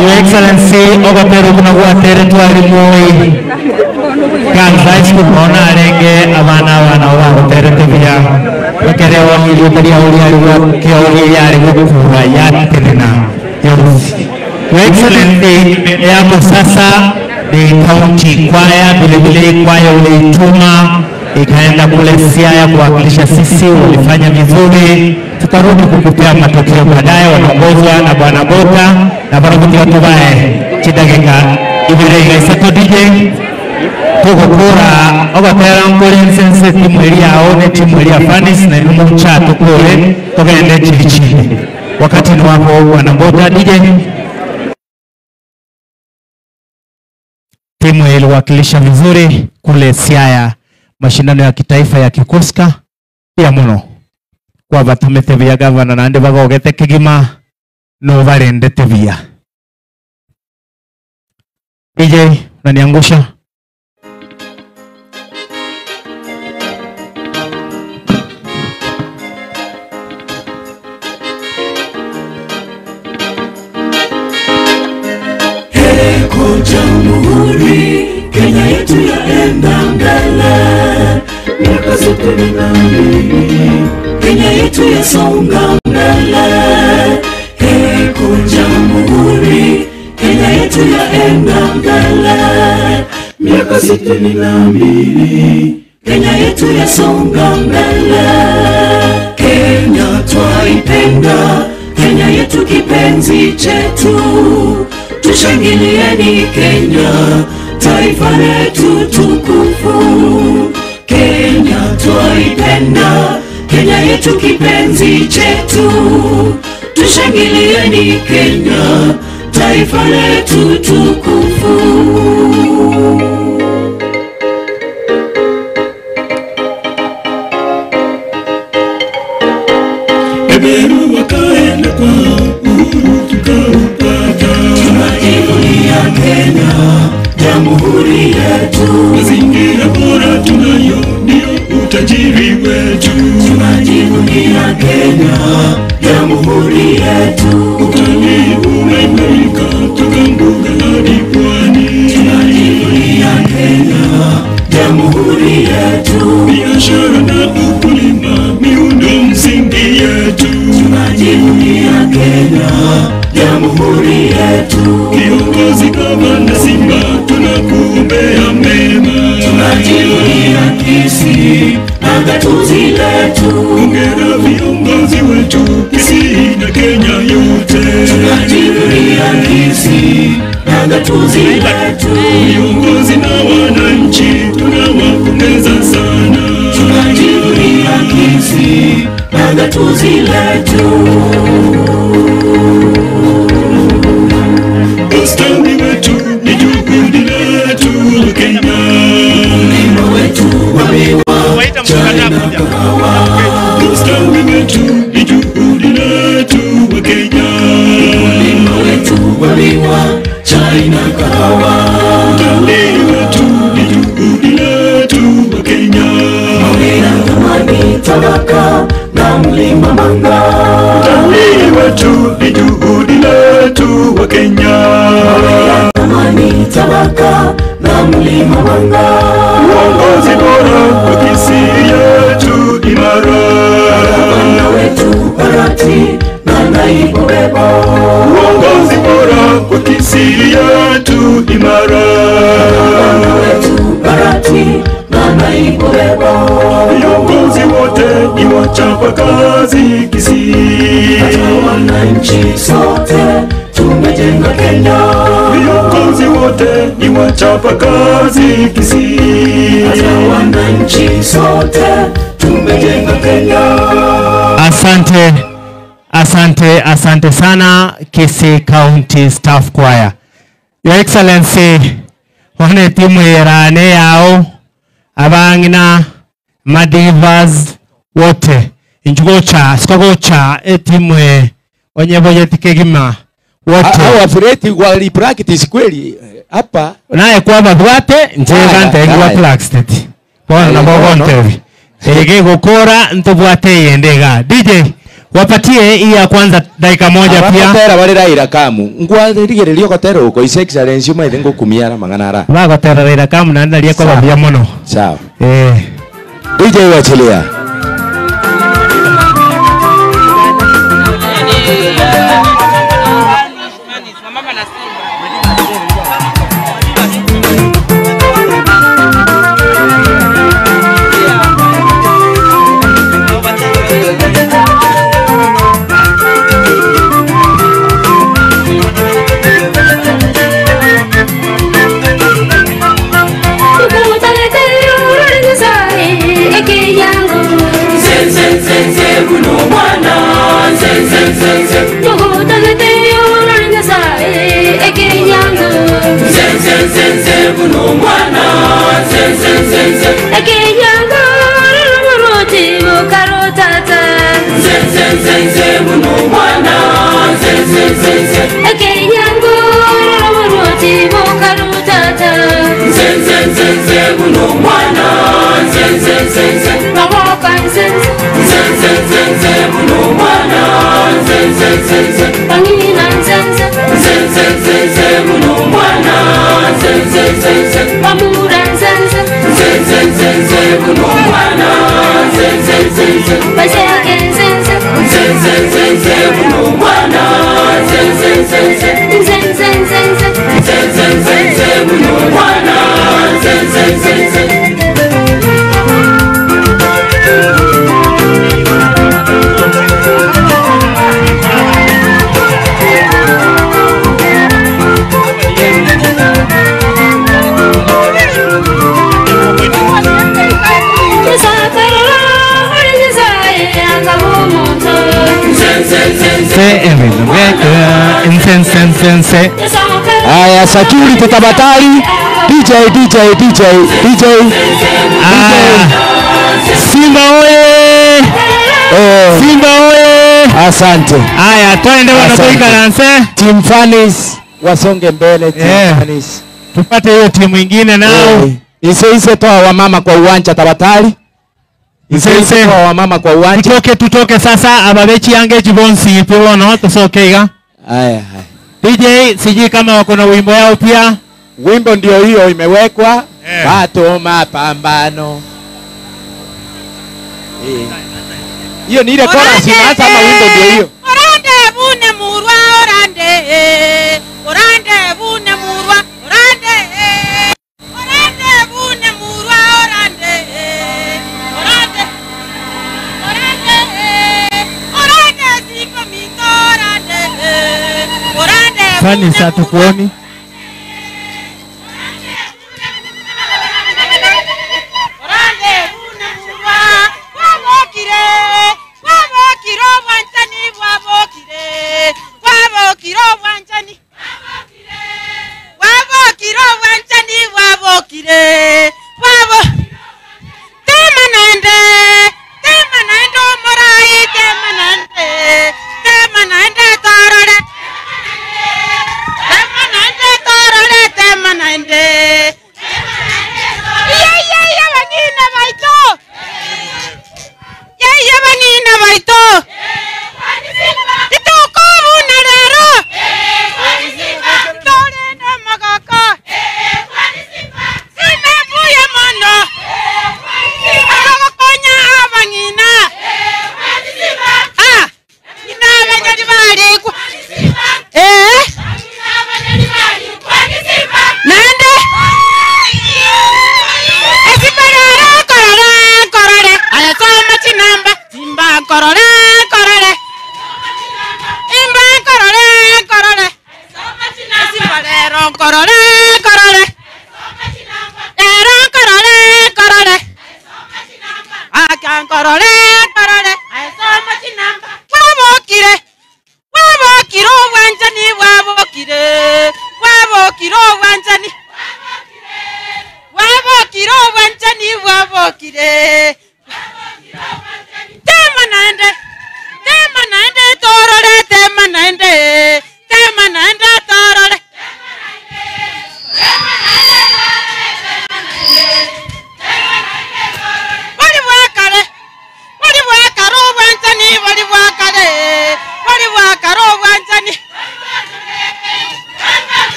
Your Excellency, Ogatero Kunagua Territory Moi Kansai Skubona Renge Avana Vana Territoria Kerewa Militaria Uria Keoria Raya Telena. Your Excellency, Eapo Sasa the county choir vile choir uliituma ikaenda kule Siaya kuwakilisha sisi, walifanya vizuri. Tutarudi kukupea matokeo baadaye, wanaongozwa na Bwana Bota na Bwana Tubae Chidageka Ibirega Isato DJ tukukura Ogatera Nkole Nsense timu elia aone timu elia Fanis na inumu mchatu kule togende chilichini wakati ni wako Bwana Bota DJ. Timu iliwakilisha vizuri kule Siaya mashindano ya kitaifa ya Kikoska pia muno kwa batumete vya gavana na ande bagogete kigima no barende tevia. DJ unaniangusha. Heko Jamhuri Kenya yetu yaenda mbele, miaka 62 Kenya yetu yasonga mbele. Heko Jamhuri Kenya yetu yaenda mbele, miaka 62 Kenya yetu yasonga mbele. Kenya twaipenda, Kenya yetu kipenzi chetu, tushangilieni Kenya, taifa letu tukufu. Kenya twaipenda, Kenya yetu kipenzi chetu, tushangilieni Kenya, taifa letu tukufu. Eberu wakaenda kwa uhuru tukaupata, tunajivunia Kenya, jamhuri yetu. Mazingira bora tunayo ndio utajiri wetu, tunajivunia Kenya, jamhuri yetu. Utalii umeimarika toka mbuga hadi pwani, tunajivunia Kenya, jamhuri yetu. Biashara na ukulima miundo msingi yetu, tunajivunia Kenya, jamhuri yetu. Kiongozi Gavana Simba tunakuombea mema, tunajivunia Kisii na gatuzi letu. Hongera viongozi wetu Kisii na Kenya yote, tunajivunia Kisii na gatuzi letu. Viongozi na wananchi tunawapongeza sana, tunajivunia Kisii na gatuzi letu. Ustawi wetu ni juhudi letu Kenya, mlima wetu wa miwa, chai na kahawa. Ustawi wetu ni juhudi letu Kenya, mlima wetu wa miwa, chai na kahawa. Utalii wetu ni juhudi letu Kenya, Mawira, Thamani, Tharaka na mlima Manga. Utalii wetu ni juhudi letu Kenya, Mawira, Thamani, Tharaka na mlima Manga. Uongozi bora wa Kisii yetu imara, gavana wetu Barati na naibu Bebo. imara. Viongozi wote ni wachapa kazi Kisii. Wananchi sote tumejenga Kenya. Viongozi wote ni wachapa kazi Kisii. Wananchi sote tumejenga Kenya. Asante sana Kisii County Staff Choir. Your Excellency, wane timu yerane yao abangina madivas wote injugocha skogocha timu onyeboye tikegima wote hao afreti wali practice kweli hapa naye kwa badwate njegante ngwa plakstet bona na bogontevi ege gukora ntobwate yendega DJ wapatie hii ya kwanza dakika moja pia batera bari raira kamu ngwa rigererio gotero ko His Excellency uma ithengo kumiara manganara ba gotera raira kamu na ndalia kwa babia mono sawa DJ wachilia Aya security tabatari DJ Simba oye Simba oye asante aya twende wana kuikaranse Team Fanis wasonge mbele Team Fanis tupate hiyo timu nyingine nao ise toa wa mama kwa uwanja tabatari ise toa wa mama kwa uwanja tutoke sasa ababechi yange jibonsi piwono tusokeiga aya DJ siji kama wako na wimbo yao pia wimbo ndio hiyo imewekwa bato mapambano hiyo ni ile chorus inaanza ama wimbo ndio hiyo orande bune murwa orande bune murwa orande bune murwa orande sipo mingo orande Fani satu kuoni Temanande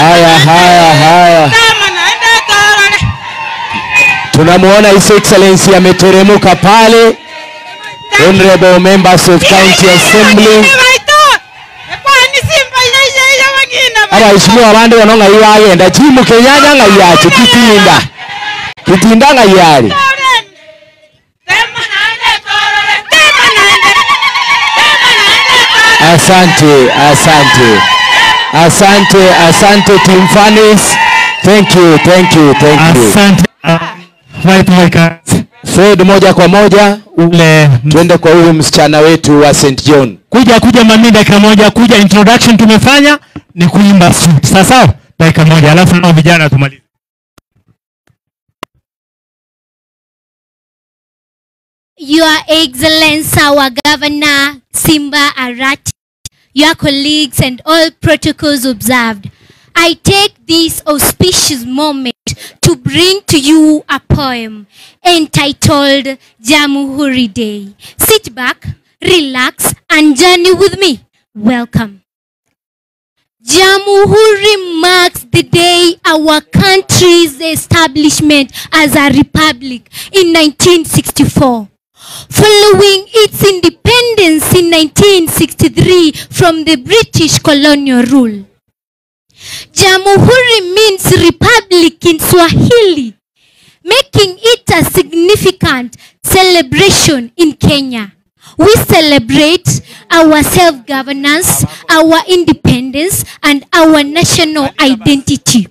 Haya. Tunamuona His Excellency ameteremuka pale. Honorable members of County Assembly. Aba ishimwe abandi wanonga iwagenda chimu kenyanya ngayache kitinda ngayari. Asante Team Fanis. Thank you. Asante. Fred, moja kwa moja ule twende kwa huyu msichana wetu wa St. John. Kuja mami, dakika moja, kuja introduction tumefanya ni kuimba sasa dakika moja, alafu na vijana tumalize. Your Excellency, our Governor Simba Arati, your colleagues and all protocols observed, I take this auspicious moment to bring to you a poem entitled Jamhuri Day. Sit back, relax, and journey with me. Welcome. Jamhuri marks the day our country's establishment as a republic in 1964. Following its independence in 1963 from the British colonial rule. Jamhuri means republic in Swahili, making it a significant celebration in Kenya. We celebrate our self-governance, our independence, and our national identity.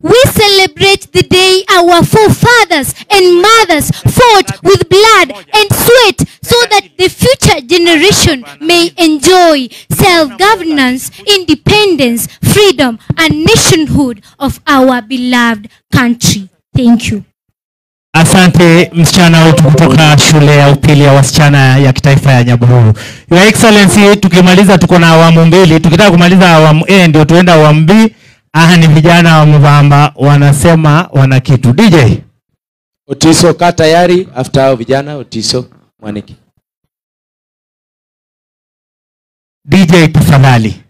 We celebrate the day our forefathers and mothers fought with blood and sweat so that the future generation may enjoy self-governance, independence, freedom, and nationhood of our beloved country. Thank you. Asante msichana wetu kutoka shule ya upili ya wasichana ya kitaifa ya Nyahururu. Your Excellency, tukimaliza tuko na awamu mbili. Tukitaka kumaliza awamu A ndio tuenda awamu B. Ni vijana wa Mvamba wanasema wana kitu. DJ Otiso ka tayari, after hao vijana Otiso Mwaniki. DJ tafadhali.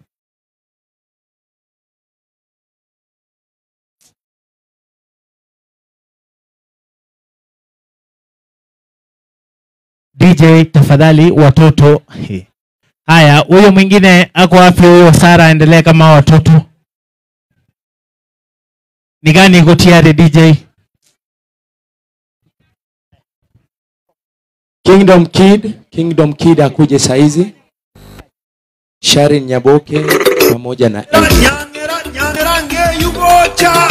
DJ tafadhali watoto. Haya, huyo mwingine ako wapi huyo? Sara, endelea kama watoto. Ni gani iko tayari DJ? Kingdom Kid akuje saizi. Sharin Nyaboke pamoja na Nyangerange yugocha.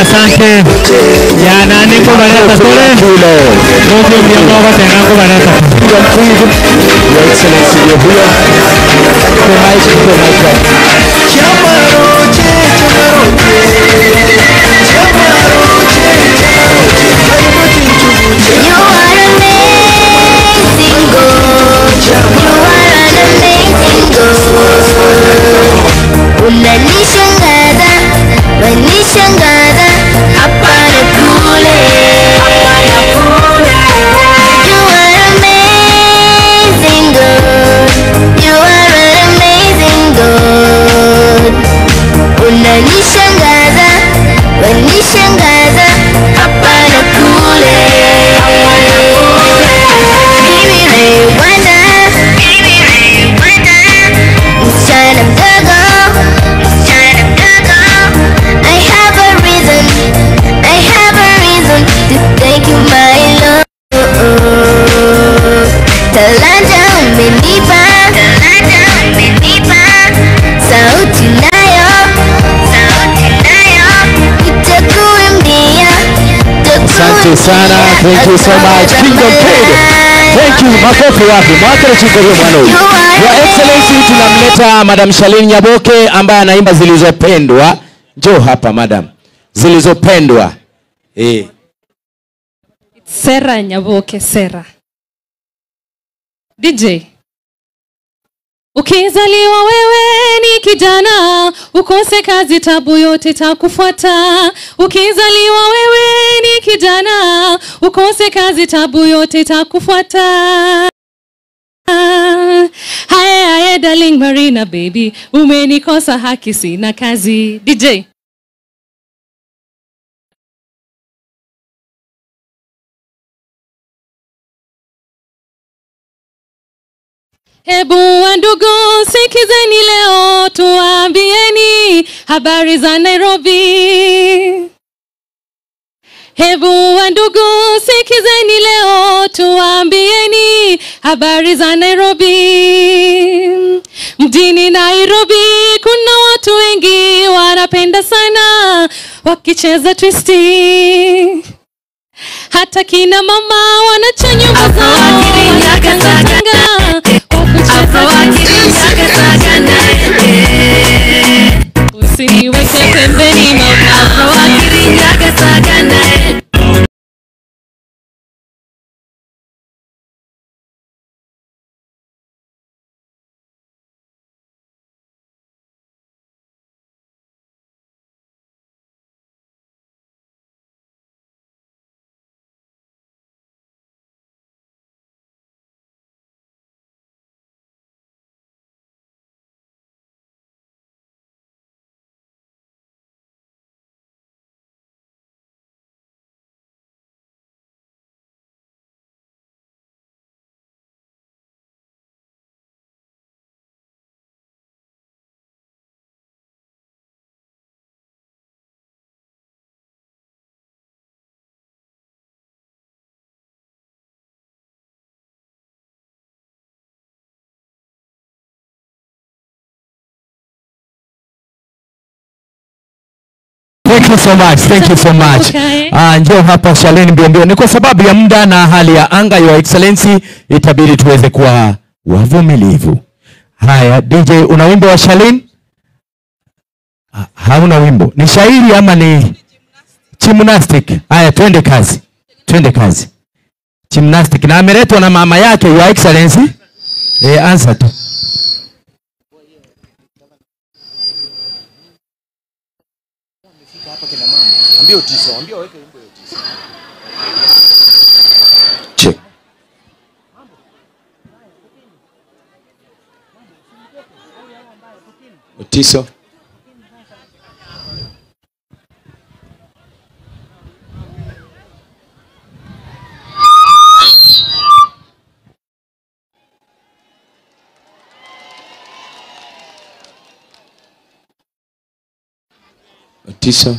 asante. Ya nani ko barata tole. Ndio mliongoza tena ko barata. Your Excellency, you're here. Unanishangaza, wanishangaza, hapa na kule. You are amazing God, you are an amazing God. Unanishangaza, wanishangaza, hapa na kule. Baby Rwanda, msichana mdogo, I have a reason to thank you my love. Talanta umenipa, sauti nayo, nitakuimbia. Asante sana. Thank you so much. Kingdom Kid. Thank you. Makofi wapi? Mwakele chikorio mwana huyu. Your Excellency, tunamleta Madam Shalini Nyaboke ambaye anaimba Zilizopendwa. Njoo hapa madam. Zilizopendwa. Sera Nyaboke, Sera. DJ. Ukizaliwa wewe ni kijana, ukose kazi tabu yote takufuata. Ukizaliwa wewe ni kijana, ukose kazi tabu yote takufuata. Haye darling Marina baby, umenikosa haki sina kazi. DJ. Hebu wandugu sikizeni leo, tuambieni habari za Nairobi. Hebu wandugu sikizeni leo, tuambieni habari za Nairobi. Mjini Nairobi kuna watu wengi wanapenda sana wakicheza twisti. Hata kina mama wanacha nyumba zao wanatanga kwa kucheza usiniweke pembeni mama. Thank you so much. Thank you so much. Njoo hapa Shalini mbio. Ni kwa sababu ya muda na hali ya anga, Your Excellency, itabidi tuweze kuwa wavumilivu. Haya, DJ, una wimbo wa Shalini? Hauna wimbo. Ni shairi ama ni gymnastic? Haya, twende kazi. Twende kazi. Gymnastic. Na ameletwa na mama yake, Your Excellency. Answer tu. Ambia Tiso, ambia weke wimbo ya Tiso. Check. Tiso. Tiso.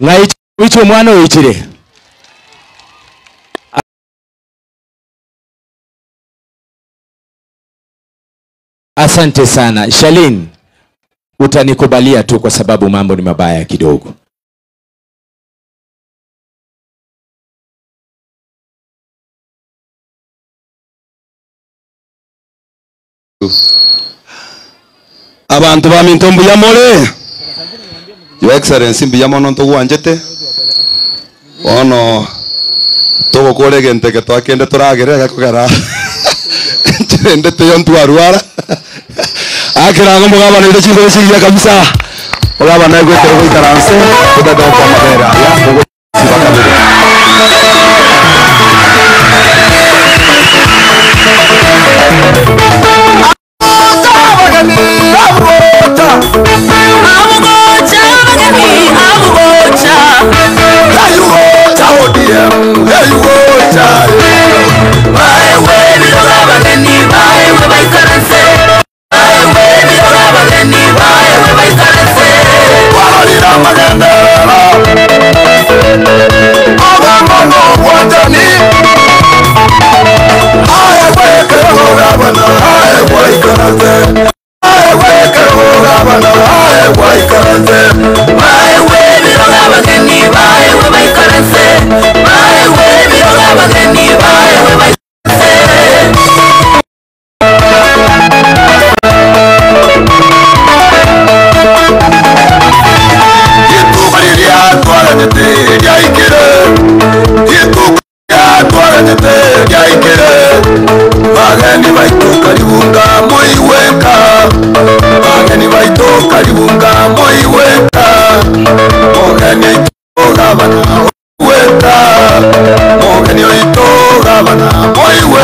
Wicho mwana uichire. Asante sana. Shalin, utanikubalia tu kwa sababu mambo ni mabaya kidogo. Abantu ba mintombu ya mole. Your Excellency mbiyamono ntugwanjete. Ono togo kore gente ke twakende turagere gakugara. Ndete yontu arwara. Akira ngo mugaba ndio chizo chiya kabisa. Mugaba na gwete gwitaranse kudada kwa mabera ya ngo sibakabere.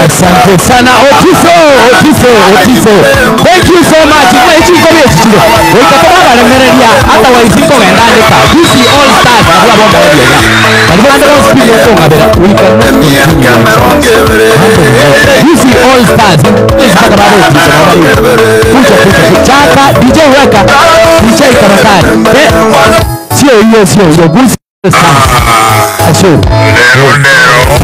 Asante sana Otiso. Thank you so much. Hata waisiko gendandika. This is all stars. This is all stars. Chaka DJ weka DJ kamakari. Sio hiyo Gusi stars. Asho.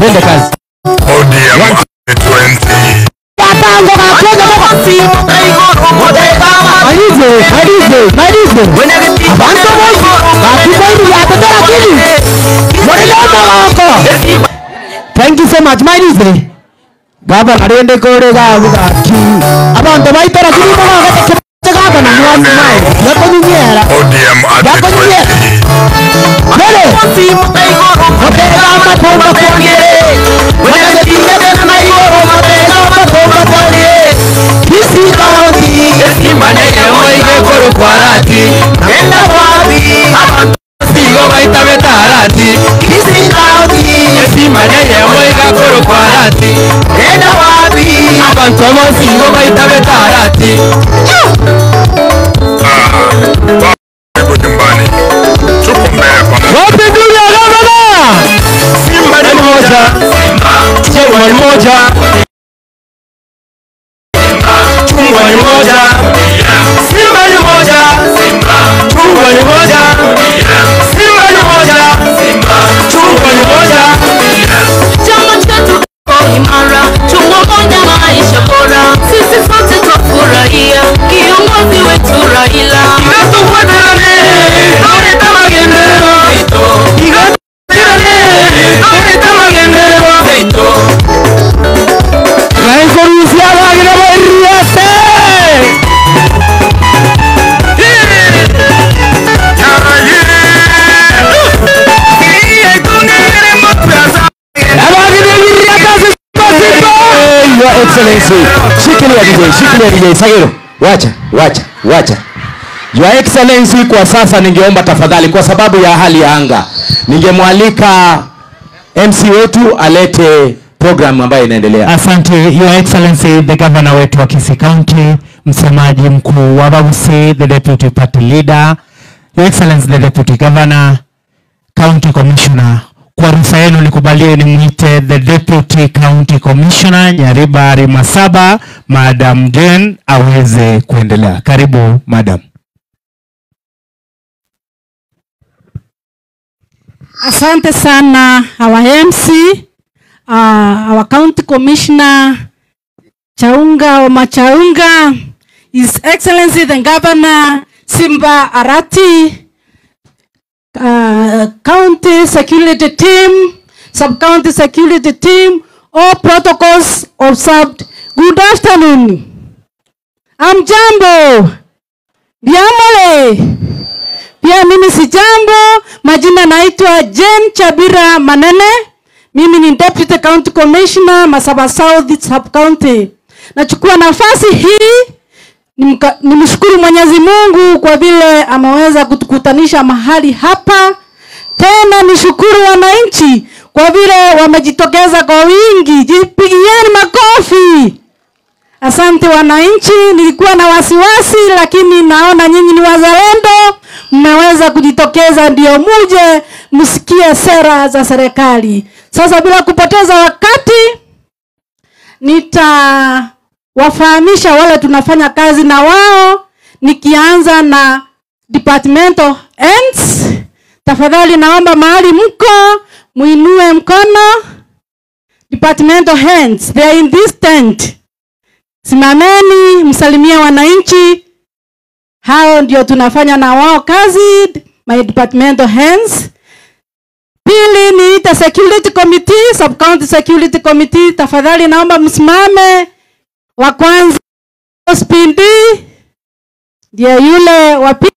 Nenda kazi. ODM 20. Yapango kakoza mokasi. Marize. Abantu bozi. Batiboyi yatotera kili. Thank you so much, Marize. Baba narende kore gaki. Abantu baitera kili mwa gaba na mwani mai. Yakonyera. ODM at 20. Bele. Hotela matomba kongere. Shikilia DJ Sagiro. Wacha. Your Excellency, kwa sasa ningeomba tafadhali kwa sababu ya hali ya anga ningemwalika MC wetu alete program ambayo inaendelea. Asante Your Excellency, the governor wetu wa Kisii County, msemaji mkuu wa Bagusi, the deputy party leader, Your Excellency the deputy governor, county commissioner. Kwa ruhusa yenu nikubalie nimwite the deputy county commissioner Nyaribari Masaba, Madam Jane, aweze kuendelea. Karibu madam. Asante sana our MC, our county commissioner Chaunga Omachaunga, His Excellency the Governor Simba Arati, county security team, sub-county security team, all protocols observed. Good afternoon. I'm Jambo. Biamole. Pia mimi si Jambo, majina naitwa Jane Chabira Manene. Mimi ni Deputy County Commissioner Masaba South Sub-County. Nachukua nafasi hii nimshukuru Mwenyezi Mungu kwa vile ameweza kutukutanisha mahali hapa. Tena nishukuru wananchi kwa vile wamejitokeza kwa wingi. Jipigieni makofi. Asante wananchi, nilikuwa na wasiwasi lakini naona nyinyi ni wazalendo, mmeweza kujitokeza ndio muje msikie sera za serikali. Sasa bila kupoteza wakati nitawafahamisha wale tunafanya kazi na wao, nikianza na departmental ends. Tafadhali naomba mahali mko muinue mkono. Departmental heads, they are in this tent. Simameni msalimia wananchi. Hao ndio tunafanya na wao kazi, my departmental heads. Pili ni the security committee, sub-county security committee. Tafadhali naomba msimame. Wa kwanza Spindi, ndiye yule wa pili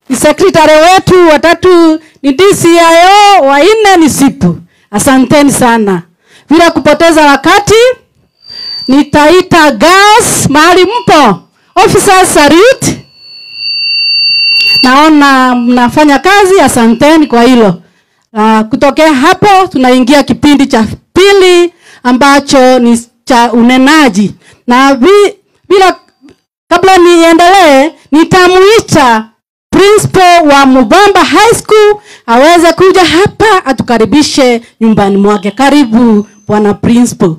ni secretary wetu, watatu ni DCIO, wa nne ni Sipu. Asanteni sana. Bila kupoteza wakati nitaita gas mahali mpo. Officers salute. Naona mnafanya kazi, asanteni kwa hilo. Kutokea hapo tunaingia kipindi cha pili ambacho ni cha unenaji. Na bila kabla niendelee nitamuita principal wa Mubamba High School aweze kuja hapa atukaribishe nyumbani mwake. Karibu bwana principal.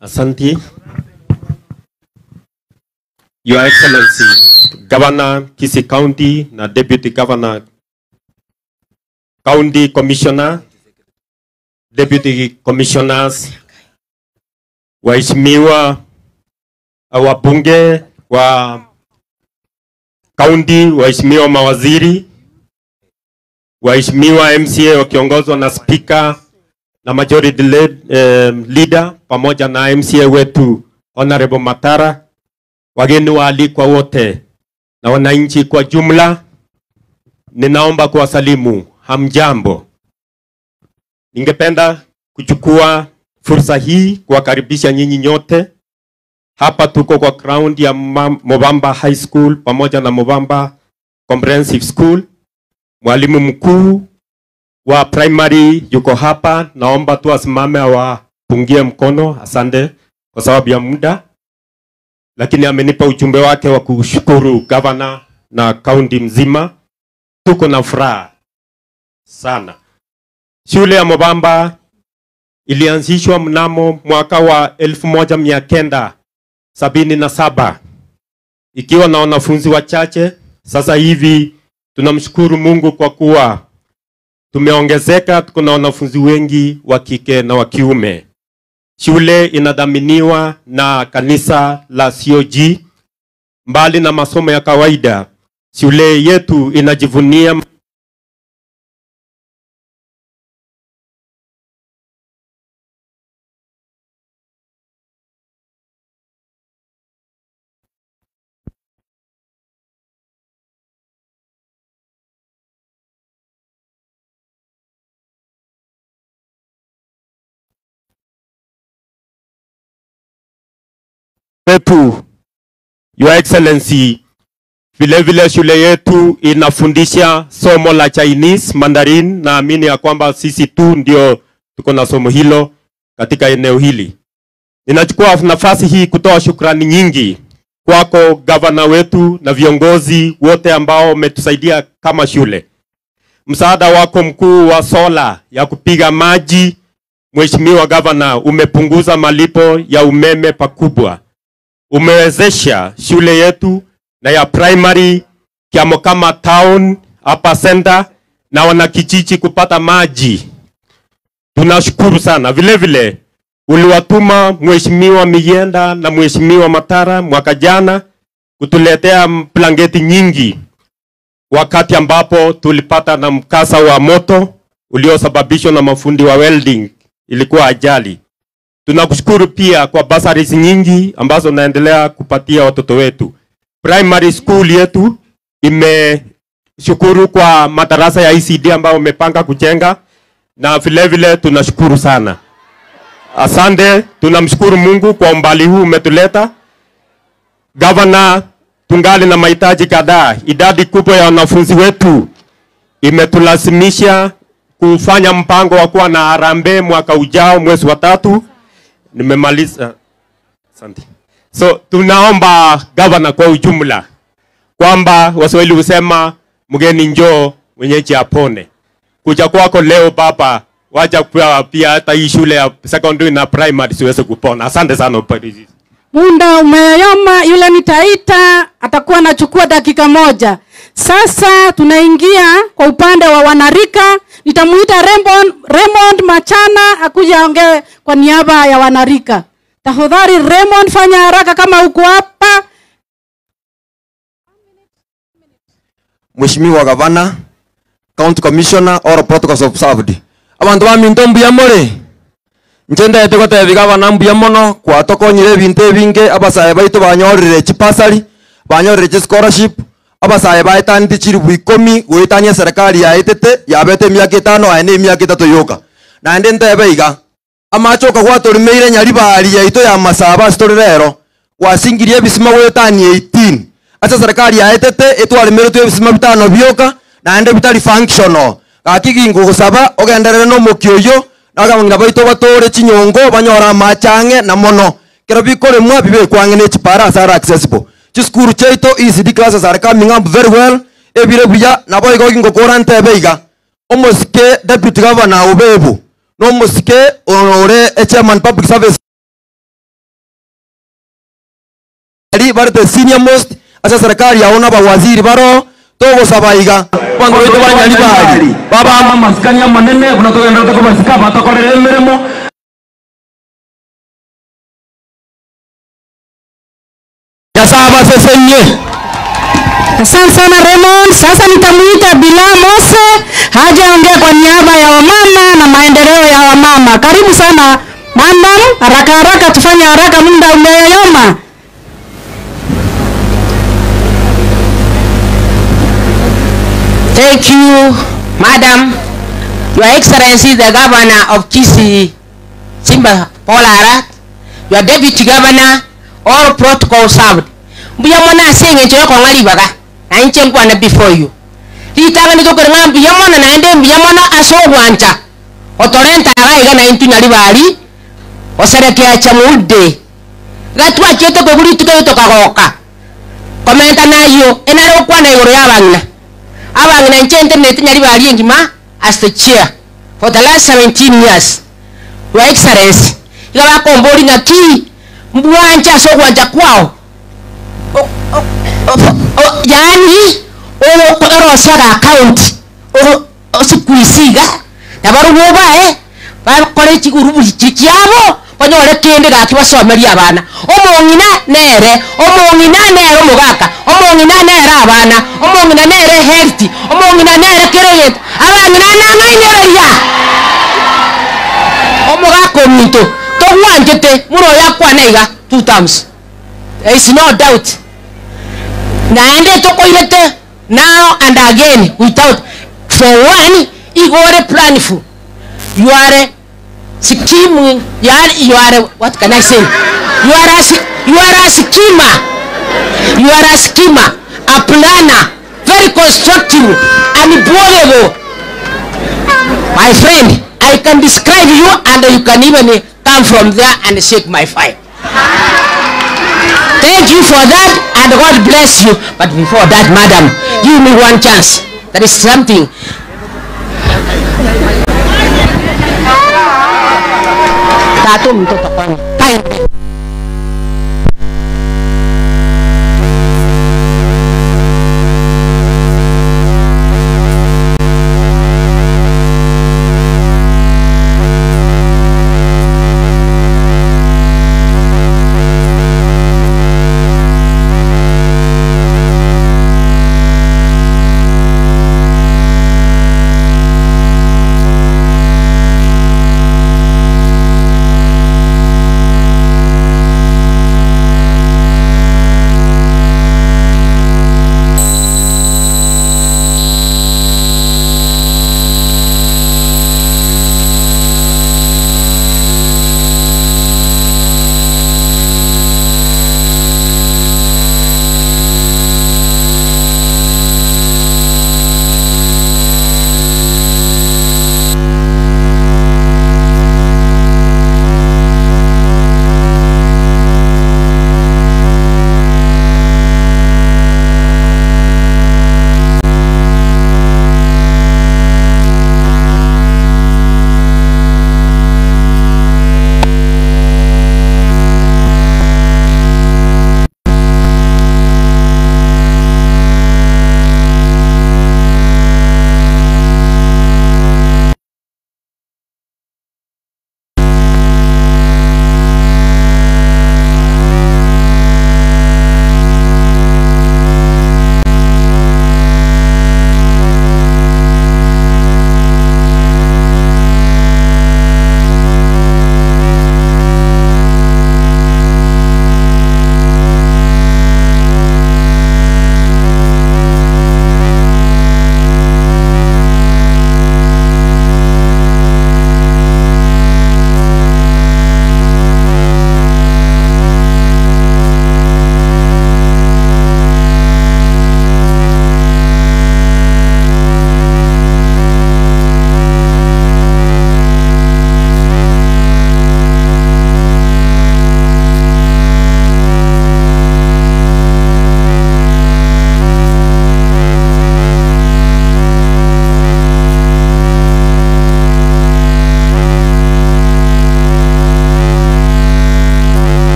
Asante. Your Excellency, Governor Kisii County na Deputy Governor, County Commissioner, Deputy Commissioners, waheshimiwa wabunge wa county, waheshimiwa mawaziri, waheshimiwa MCA wakiongozwa na speaker na majority leader pamoja na MCA wetu Honorable Matara, wageni waalikwa wote na wananchi kwa jumla, ninaomba kuwasalimu. Hamjambo. Ningependa kuchukua fursa hii kuwakaribisha nyinyi nyote. Hapa tuko kwa ground ya Mubamba High School pamoja na Mubamba Comprehensive School. Mwalimu mkuu wa primary yuko hapa, naomba tu asimame awapungie mkono. Asante kwa sababu ya muda, lakini amenipa ujumbe wake wa kushukuru governor na county mzima. Tuko na furaha sana. Shule ya Mubamba ilianzishwa mnamo mwaka wa 1977 ikiwa na wanafunzi wachache. Sasa hivi tunamshukuru Mungu kwa kuwa tumeongezeka, tuko na wanafunzi wengi wa kike na wa kiume. Shule inadhaminiwa na kanisa la COG. Mbali na masomo ya kawaida, shule yetu inajivunia wetu. Your Excellency, vile shule yetu inafundisha somo la Chinese Mandarin. Naamini ya kwamba sisi tu ndio tuko na somo hilo katika eneo hili. Ninachukua nafasi hii kutoa shukrani nyingi kwako governor wetu na viongozi wote ambao umetusaidia kama shule. Msaada wako mkuu wa sola ya kupiga maji, Mheshimiwa Governor, umepunguza malipo ya umeme pakubwa. Umewezesha shule yetu na ya primary Kiamokama Town hapa senta na wanakijiji kupata maji. Tunashukuru sana. Vile vile uliwatuma Mheshimiwa Miyenda na Mheshimiwa Matara mwaka jana kutuletea blanketi nyingi wakati ambapo tulipata na mkasa wa moto uliosababishwa na mafundi wa welding. Ilikuwa ajali. Tunakushukuru pia kwa bursaries nyingi ambazo naendelea kupatia watoto wetu. Primary school yetu imeshukuru kwa madarasa ya ECD ambao umepanga kujenga, na vile vile tunashukuru sana. Asante, tunamshukuru Mungu kwa umbali huu umetuleta. Governor, tungali na mahitaji kadhaa. Idadi kubwa ya wanafunzi wetu imetulazimisha kufanya mpango wa kuwa na harambee mwaka ujao mwezi wa 3. Nimemaliza. Asante. So tunaomba governor kwa ujumla kwamba Waswahili husema mgeni njoo mwenyeji apone. Kuja kwako leo baba, wacha pia hata hii shule ya secondary na primary siweze kupona. Asante sana uparizi. Muda umeyoma, yule nitaita atakuwa anachukua dakika moja. Sasa tunaingia kwa upande wa wanarika. Nitamuita Raymond Machana akuja ongee kwa niaba ya wanarika. Tafadhali Raymond, fanya haraka kama uko hapa. Mheshimiwa Gavana, County Commissioner, all protocols observed. Abantu ba Mintombu ya More. Njenda yete kote Gavana mbuya mono kwa tokonyire binte binge abasaye baitu banyorire chipasari, banyorire scholarship, abasaye baitandi chiri bwikomi goitanya serikali ya etete yabete myaka 5 ane myaka 3 yoka. Na ndente beiga amachoka gwaturimeire nyari bari yaito ya masaba story rero wasingirie bisima goitani 18. Acha serikali ya etete etwarimero tu bisima bitano byoka na ende bitari functional. Gakigingo gusaba ogenderere no mukyoyo nagamanga baito batore chinyongo banyora machange na mono. Kero bikore mwa bibe kwangene chipara sara accessible. Chiskuru cheito ECD classes are coming up very well. Ebire buya na boy gogingo korante beiga. Omoske deputy governor obebu. No moske onore chairman public service. Ali barte senior most asa serikali yaona ba waziri baro togo sabaiga. Kwango wetu banyali bari. Baba mama skania manene unatoka ndoto kwa masika batakorere meremo. Saba sesenye. Asante sana Raymond. Sasa nitamuita Bila Mose haje ongea kwa niaba ya wamama na maendeleo ya wamama. Karibu sana madam, haraka haraka tufanye haraka, muda umeyoma. Thank you, Madam, Your Excellency, the Governor of Kisii, Simba Paul Arat, Your Deputy Governor, all protocols served. Mbuya mwana asenye nchoyo kwa ngali baga, na inche mkwana before you. Litaka nito kwenye mbuya mwana naende mbuya mwana aso wancha. Otorenta agaiga na intu nyali bali, osereke ya chamude. Gatuwa chete kwa guli tuke yuto kagoka. Komenta na yo, enaro kwa na yoro ya bangina. Abangina nche internet nyali bali ngima as the chair for the last 17 years. Your Excellency, igawa komboli na ki mbuancha so wanja kwao. Yani oro saga account osikuisiga nabaru boba ba kore chigurubu chikyabo banyore kende gaki basomeria abana omongina nere omugaka omongina nere abana omongina nere health omongina nere kereyet abangina nanainereria omugaka mito to wanjete muro yakwa neiga 2 times. There is no doubt. Naende to koilete now and again without for one igore planful. You are scheme, you are what can I say? You are a schemer. You are a schemer, a planner, very constructive and believable. My friend, I can describe you and you can even come from there and shake my fire. Thank you for that and God bless you. But before that, madam, give me one chance. That is something.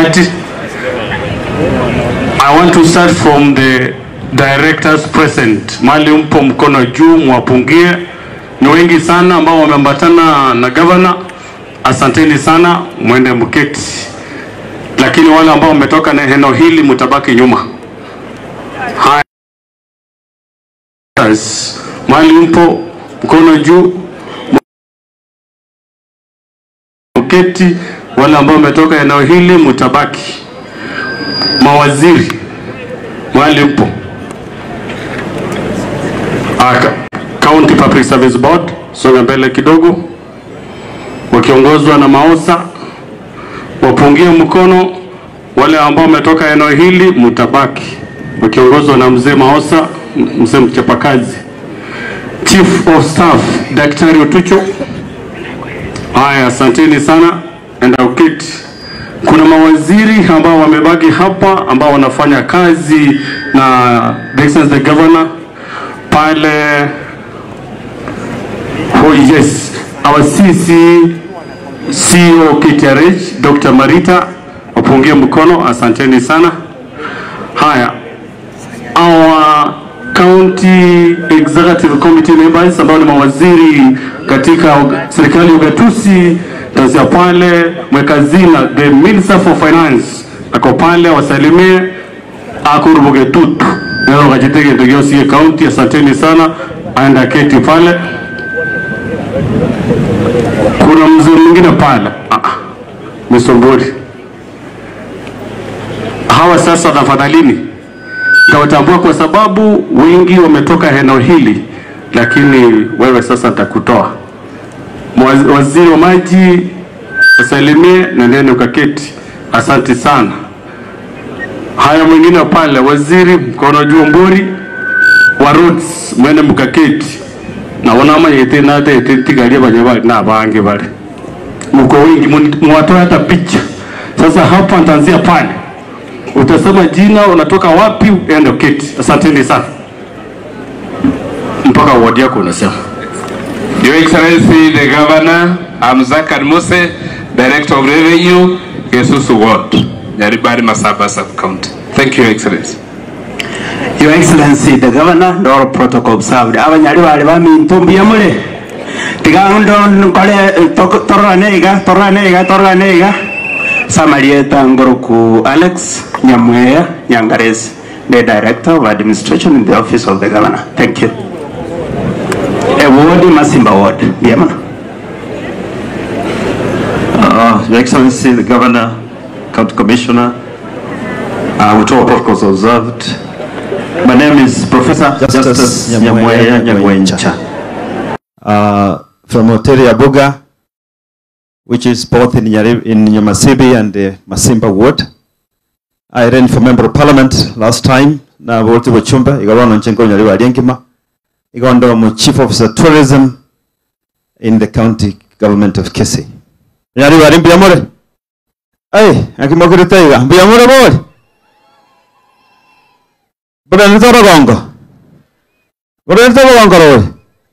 Asante. I want to start from the directors present. Mali mpo mkono juu mwapungie. Ni wengi sana ambao wameambatana na governor. Asanteni sana, mwende mketi. Lakini wale ambao wametoka na eneo hili mtabaki nyuma. Haya. Mali mpo mkono juu mketi, wale ambao wametoka eneo hili mtabaki. Mawaziri mahali mpo. County Public Service Board, songa mbele kidogo, wakiongozwa na Maosa, wapungie mkono. Wale ambao wametoka eneo hili mtabaki, wakiongozwa na mzee Maosa, mzee mchapakazi. Chief of Staff Daktari Otucho. Haya, asanteni sana, enda uketi. Kuna mawaziri ambao wamebaki hapa ambao wanafanya kazi na the governor pale. Oh yes, our CEO KTRH Dr. Marita, wapungie mkono, asanteni sana. Haya, our county executive committee members ambao ni mawaziri katika serikali ya ugatuzi, tazia pale mwekazina, the Minister for Finance ako pale, wasalimie. Akurubuge tutu nero kajitege ndio siye county, asanteni sana, aenda keti pale. Kuna mzee mwingine pale, Msombori. Hawa sasa tafadhalini tawatambua kwa sababu wengi wametoka eneo hili, lakini wewe sasa nitakutoa. Waziri wa maji asalimie na nene ukaketi, asante sana. Haya, mwingine pale, waziri mkono juu Mburi wa roads, mwene mkaketi. Na wanama yete na yete tigalia banyabali na bange bale. Mko wengi mwatoa hata picha. Sasa hapa nitaanzia pale. Utasema jina, unatoka wapi, uende uketi. Asanteni sana. Mpaka ward yako unasema. Your Excellency the Governor, I'm Zakar Muse, Director of Revenue, Yesusu Ward, Nyaribari Masaba Sub-County. Thank you, Your Excellency. Your Excellency the Governor, Ndoro Protocol observed. Abanyaribari bami ntumbi ya mule. Tigarundo nkole torra neiga. Samarieta Ngoroku Alex Nyamweya Nyangaresi, the Director of Administration in the Office of the Governor. Thank you. Ward Masimba Ward. Your Excellency the Governor, County Commissioner, with all protocols observed. My name is Professor Justice Nyamweya Nyagwencha, from Hoteli ya Buga, which is both in Nyamasibi and Masimba Ward. I ran for Member of Parliament last time. Na wote wachumba igawana nchengo nyaliwa aliyenkima. Igawa Chief Officer Tourism in the County Government of Kisii. Nyaliwa alimbi amore. Ay, akimokiri taiga. Mbi amore bori. Bada nitoro gongo. Bada nitoro gongo roi.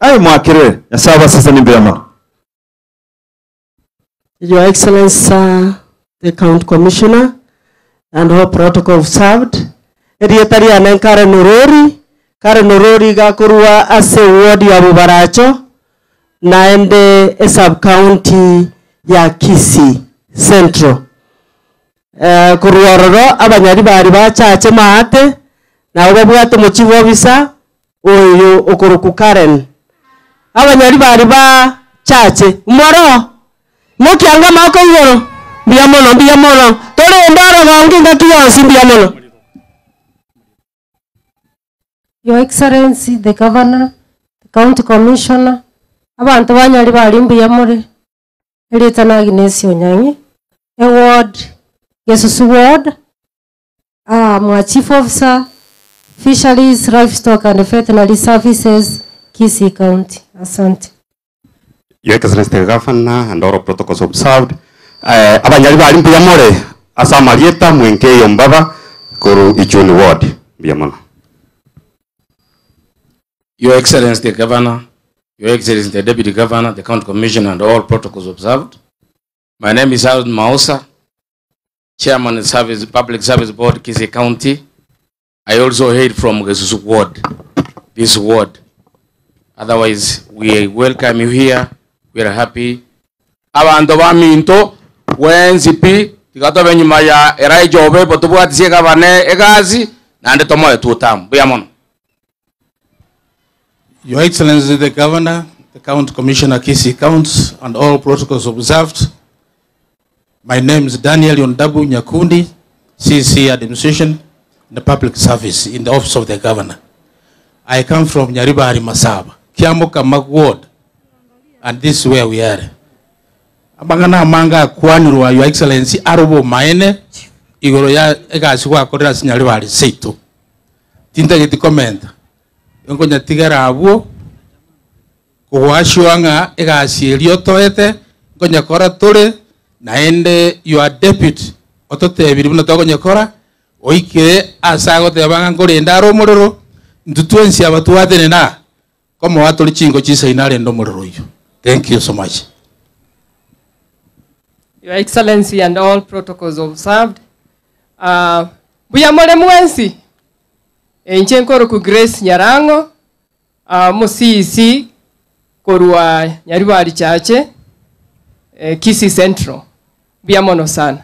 Ay, mwakire. Yasaba sasa nimbi amore. Your Excellency, the County Commissioner, and all protocol observed. Erietari anen Karen Orori gakurua ase ward ya Bubaracho naende sub-county ya Kisii Central. Kuruororo abanyaribari bachache maate na ubabwate mu chief officer oyo okuruku Karen. Abanyaribari bachache moro mukianga mako yoro biamono tole ndara gangi ngatuyansi biamono. Your Excellency the Governor, the County Commissioner, abantu banyari bari mbiyamore Eretana Agnes Onyangi, Ward Yesusu Ward, my Chief Officer, Fisheries, Livestock and Veterinary Services, Kisii County. Asante. Your Excellency the Governor and all protocols observed. Abanyari bari mbiyamore asa Marieta Mwenke Yombaba Kuru Ichuni Ward biamono. Your Excellency the Governor, Your Excellency the Deputy Governor, the County Commissioner and all protocols observed. My name is Harold Maosa, Chairman of Public Service Board, Kisii County. I also hail from Gesusu ward, this ward. Otherwise, we welcome you here. We are happy. Abantu baminto wenzipi tigato benyuma ya eraijobe botubuati siega bane egazi na ande tomoe tutam. Biamono. Your Excellency the Governor, the County Commissioner Kisii County, and all protocols observed. My name is Daniel Yondabu Nyakundi, CC Administration and the Public Service in the Office of the Governor. I come from Nyaribari Masaba, Kiamuka Ward, and this is where we are. Abangana manga kuanirwa Your Excellency Arubo Maene, igoro ya egasiwa kodera Nyaribari Seito. Tinta geti comment. Yongo nyatigara abuo, kuwashuanga egasi eliotoete, ngonya kora tole, naende your deputy otote biribuno togo nyakora oike asago te banga ngore ndaro mororo ntutwensi abatuwatene na komo watoli chingo chisa inale ndo mororo yo. Thank you so much. Your Excellency and all protocols observed. Buyamole mwensi enchenkoro ku Grace Nyarango musisi korwa Nyaribari chache Kisii Central. Biamono sana.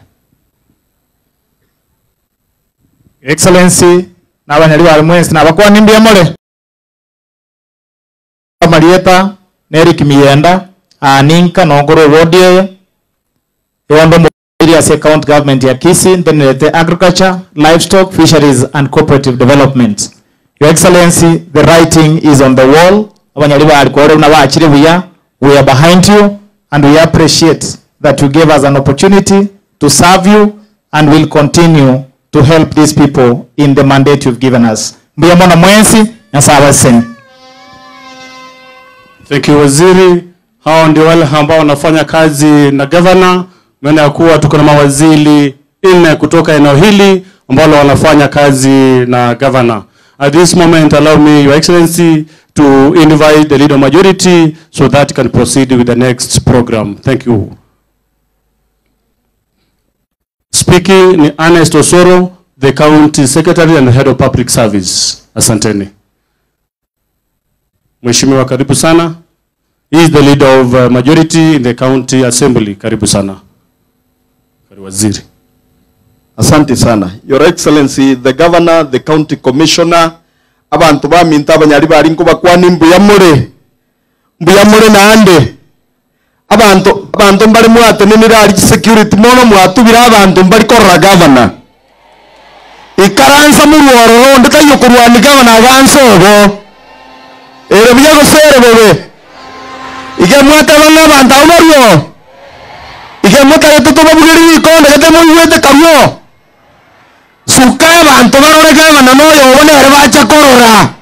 Excellency na Nyaribari mwensi na bakwa nimbi amole Marieta Eric Mienda aninka nogoro wodie yondo areas account government ya Kisii the agriculture, livestock, fisheries and cooperative development. Your Excellency, the writing is on the wall. Abanyaribari kwa na baachire buya, we are behind you and we appreciate that you gave us an opportunity to serve you and will continue to help these people in the mandate you've given us. Mbiyamona mwensi na sawa seni. Thank you waziri. Hao ndio wale ambao wanafanya kazi na governor. Maana ya kuwa tuko na mawaziri 4 kutoka eneo hili ambao wanafanya kazi na governor. At this moment, allow me, Your Excellency, to invite the leader majority so that can proceed with the next program. Thank you. Speaking ni Ernest Osoro, the County Secretary and Head of Public Service. Asanteni. Mheshimiwa karibu sana. He is the leader of majority in the County Assembly. Karibu sana. Karibu waziri. Asante sana. Your Excellency, the Governor, the County Commissioner, abantu baminta Abanyaribari nko bakwani mbuyamure na ande. Abantu mbali mwate n'irari security mono mwatubira abantu mbali korra governor. Ikaransa mu ruoro ndikayo kurwani governor gansobo. Ere bya gosere bebe. Ige mwate bana abantu amaryo. Ige mwate tutubabugiri ikonde kete mu wete kamyo. Suka abantu barore governor moyo obone bacha korora.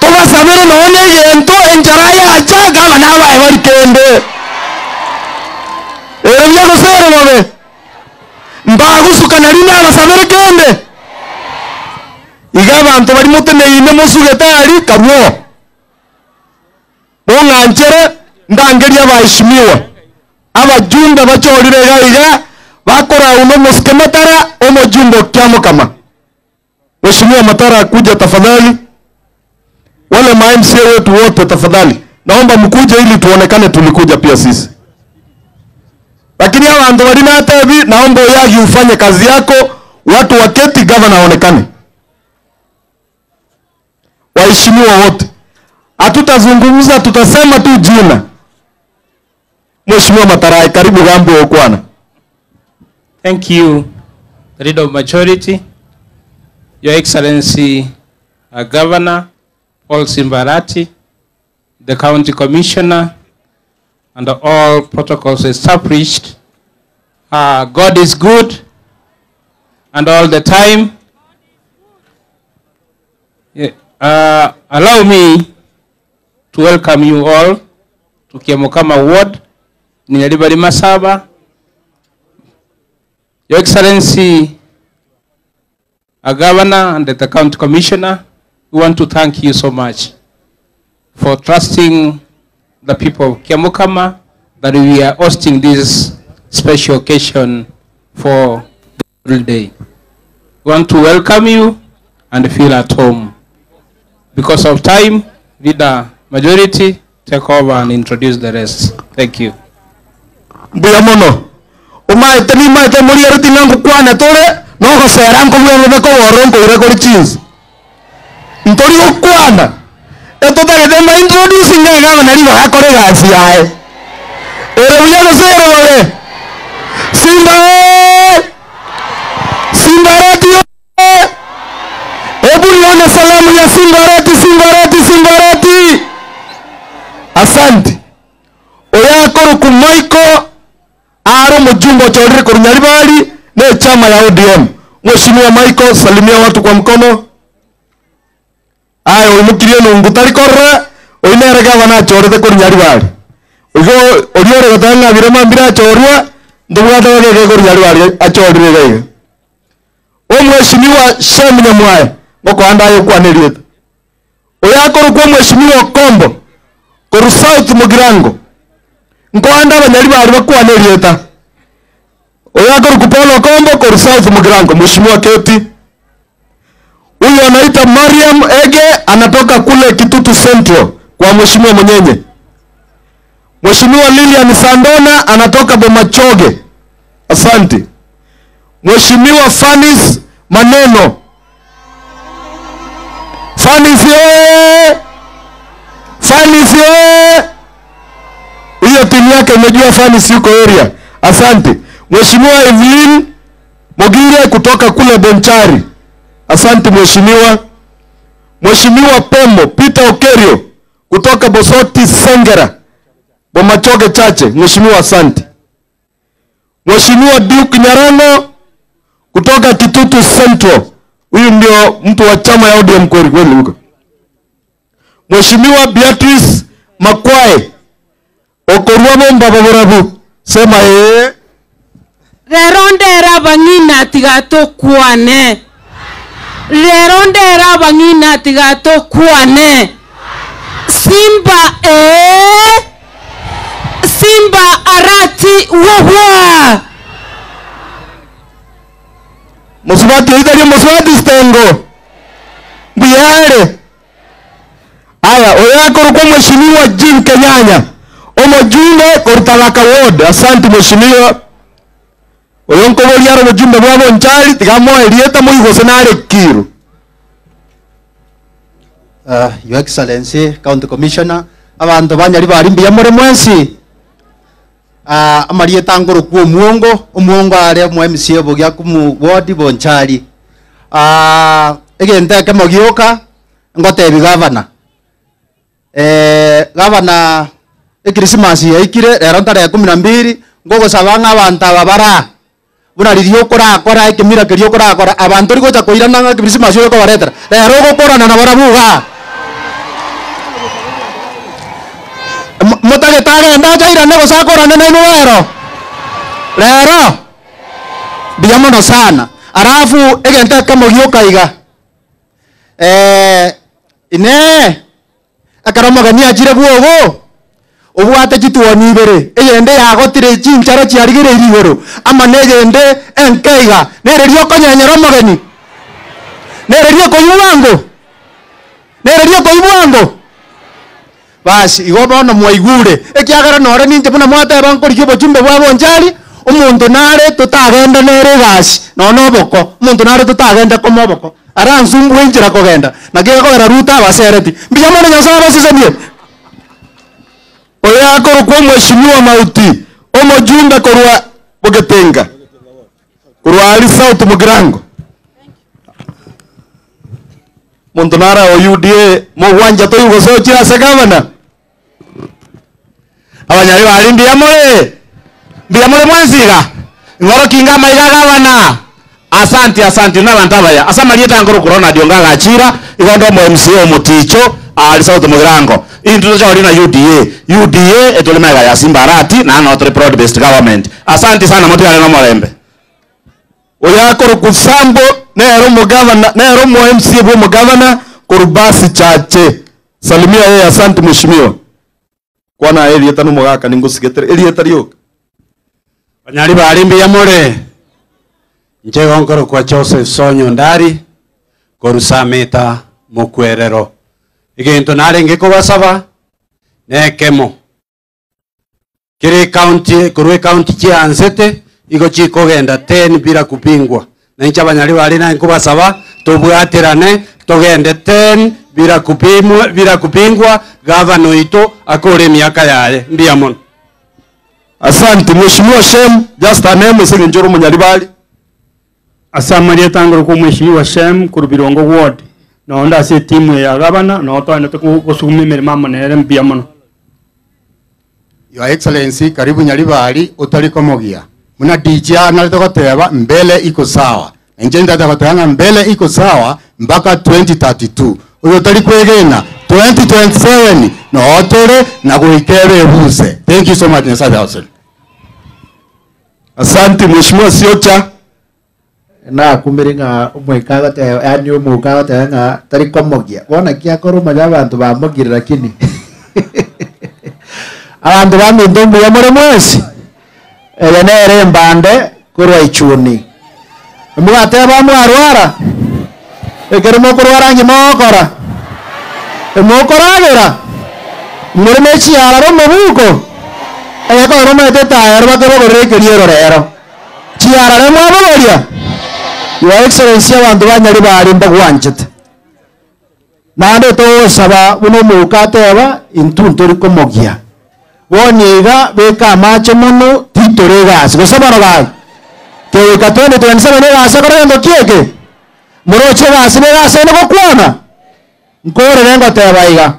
Toba sabere none yento enjaraya acha governor bae barikende. Ebyo gosere bobe. Mbagusuka narina abasabere kende. Iga abantu bari mutene ine musugetari kabwo. Bonganchere ndangeria baheshimiwa. Abajumbe bachorire gaiga bakora uno muskematara omo jumbo kyamo kama. Mheshimiwa Matara kuja tafadhali. Wale MCA wetu wote tafadhali. Naomba mkuje ili tuonekane tulikuja pia sisi. Lakini hawa ando walina hata hivi naomba yagi ufanye kazi yako, watu waketi governor aonekane. Waheshimiwa wote. Hatutazungumza, tutasema tu jina. Mheshimiwa Matarai, karibu gambo okwana. Thank you, the leader of majority, Your Excellency, Governor Paul Simbarati, the County Commissioner, and all protocols established. God is good, and all the time. Allow me to welcome you all to Kiamukama Ward, Nyaribari Masaba. Your Excellency, Governor and the County Commissioner, we want to thank you so much for trusting the people of Kiamukama that we are hosting this special occasion for the day. We want to welcome you and feel at home. Because of time, leader majority, take over and introduce the rest. Thank you. Buyamono. Umaite ni maite muri aruti nangu kwana tore no go seran ko buya ko woron ko ire ko cheese. Ntori ko kwana. Eto ta de ma introduce ngaga na riba akore gasi yae. Ere buya no sero wale. Simba! Simbarati! Hebu nione salamu ya Simbarati, Simbarati, Simbarati! Asante. Oyakoro kumaiko aro mjumbe wa Chaudhry Korunyaribari na chama ya ODM. Mheshimiwa Michael, salimia watu kwa mkono. Ayo umukirie nungutari korra oinere gavana Chaudhry Korunyaribari. Ugo oriore gatanga birema mbira chorwa ndubwata wage Korunyaribari Chaudhry gaiga. O mheshimiwa Shem Nyamwae ngoko andayo kwanirieta. Oyakoro kwa mheshimiwa Kombo koru South Mugirango. Nkoanda Abanyaribari bakwanirieta. Oyakoro kupolo Kombo koru South Mugirango mheshimiwa Keti. Huyu anaita Mariam Ege anatoka kule Kitutu Central kwa mheshimiwa Munyenye. Mheshimiwa Lilian Sandona anatoka Bomachoge. Asante. Mheshimiwa Fanis Maneno. Fanis ye! Fanis ye! Hiyo timu yake imejua Fanis yuko area. Asante. Mheshimiwa Evelyn Mogire kutoka kule Bonchari. Asante mheshimiwa. Mheshimiwa Pemo Peter Okerio kutoka Bosoti Sengera. Bomachoge Chache. Mheshimiwa asante. Mheshimiwa Duke Nyarango kutoka Kitutu Central. Huyu ndio mtu wa chama ya ODM kweli kweli huko. Mheshimiwa Beatrice Makwae Okorwamo Mbababorabu. Sema Rero ndera bangina tigato kwane. Rero ndera bangina tigato kwane. Simba Simba arati wohwa. Muswati itari muswati stengo. Biare. Aya, oyakoro kwa mheshimiwa Jim Kenyanya. Omojumbe Kortalaka Ward. Asante mheshimiwa. Oyonko boliaro mojumbe bwa Bonchari tigamo elieta muigo senare Kiru. Your Excellency, County Commissioner, abantu Banyaribari mbiyamore mwensi. Amarieta ngoro ku umuongo are mu MCA bogya ku mu ward Bonchari. Egente ke mogioka ngote bi governor. Governor Christmas yaikire rero ntare 12 ngogo sabanga abantu ababara. Buna ririo kora ekimira kirio kora abantu riko cha koirana nga Christmas yo ko baretera. Rero go korana na barabuga. Mutare tare enda jaira nego sakorana na inuero. Rero biyamono sana. Arafu egente kama gioka iga. Ine akaramo gani ajire buogo. Obwate kituoni ibere eyende yagotire chincharo chiarigire irigoro ama negende enkeiga nererio konyanyero mogeni nererio koyuwango basi igo bono mwaigure ekiagara nore ninje buna mwate bankorikio bochumbe bwa Bonchari omuntu nare tutagenda nere gasi nono boko omuntu nare tutagenda komoboko ara nsumbu injira kogenda nakegogera ruta abasereti mbiyamone nyasaba basisanie. Oyakoro kwa mheshimiwa Mauti omojumbe korwa Bogetenga korwa ali South Mugirango Montonara o UDA mogwanja to yugo so chira se governor Abanyaribari mbiyamore mwanziga ngoro kinga maiga governor. Asante nabantabaya asamalieta ngoro corona dionga gachira igondo mo MCA Muticho ali South Mugirango. Into the na UDA etolemaga ya Simbarati na not broad based government. Asante sana mtu ya Morembe. Oyakoro kusambo nero mo governor nero mo MCA bo mo governor Korubasi Chache. Salimia yeye asante mheshimiwa. Kwana elieta no mogaka ningusigetere elieta ryo. Banyaribari mbiyamore. Njegongoro kwa Joseph Sonyo Ndari korusameta mukwerero igintu narenge kubasaba nekemo kiri county chiansete igo chikogenda 10 bila kupingwa na incha banyali bali na kubasaba tubwatirane togende 10 bila kupingwa gavana ito akore miaka yaye mbia mono. Asante Mheshimiwa Shem, just a name singe njoro munyalibali. Asamaria tangoro kwa Mheshimiwa Shem kurubirongo ward. Naonda ase timu ya gavana na oto ane kusukumi mirima manere mbia mono. Your Excellency, karibu Nyalibali utaliko mogia. Muna DJ nalitoko teba mbele iko sawa. Njenda takotanga mbele iko sawa mpaka 2032. Uyo taliko egena 2027 na otore na kuikebe buse. Thank you so much Mr. Dawson. Asante Mheshimiwa Siocha. Na kumiringa umwekaga te yani umukaga te nga taliko mogia. Wona kia koruma ya bantu ba mogira lakini. Abantu bamintumbu ya muri mwezi. Ebenere mbande kurwa ichuni. Mwate ba mwarwara. Ekerimo kurwara ngimokora. Emokoragera. Muri mechi ara ro mubuko. Eko ro mete tayar ba kero rekeriero rero. Chiara re mwaboria. Your Excellency abantu banyari bari mbagwanjete. Nande to saba uno mukateba intuntori komogia. Woniga beka macho muno titoregas. Gosaba roga. Ke katone 27 ne gasa korendo kieke. Moroche gasa ne gasa ne kokwana. Nkore nengo tebaiga.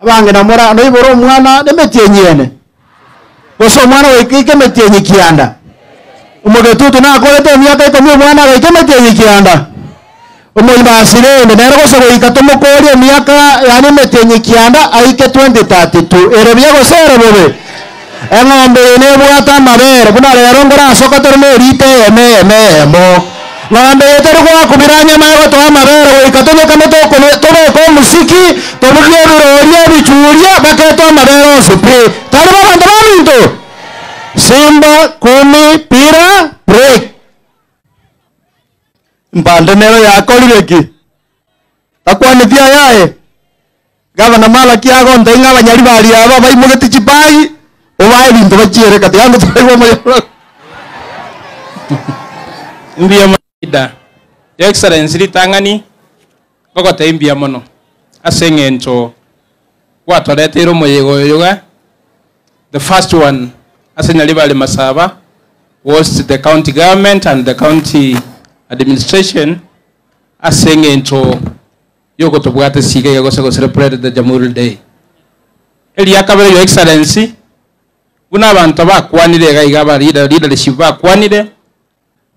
Abange na mora no iboro mwana nemetie nyene. Goso mwana wekike metie nyikianda. Umugetutu na akorete miaka ikomye mwana weke metie nyikianda. Umuibasire nero goso goikatomo kore miaka yani metie nyikianda aike 2032. Erebye gosere bobe. Engombe ne bwata mabere kuna rero ngora sokotere ne rite emo. Ngombe yetere kwa kubiranya mago to mabere goikatomo kameto tobe ko musiki tobuye biroria bichuria baketo mabere supi. Tarba bandaminto. Simba kumi pira break. Mbande nero ya kolireki. Takwani pia yae. Gavana mala kiago ndenga abanyali bali aba bayimugeti chipai. Obaye bintu bachire kati yango twego moyo. Mbia moida. Your Excellency litangani gogote imbia mono. Asengento watoretero moyego yoga. The first one Nyalibali Masaba was the county government and the county administration asengento yoko to bwate siga yago se celebrate the Jamhuri Day. Eli yakabere Your Excellency una abantu bakwanire ga igaba leadership bakwanire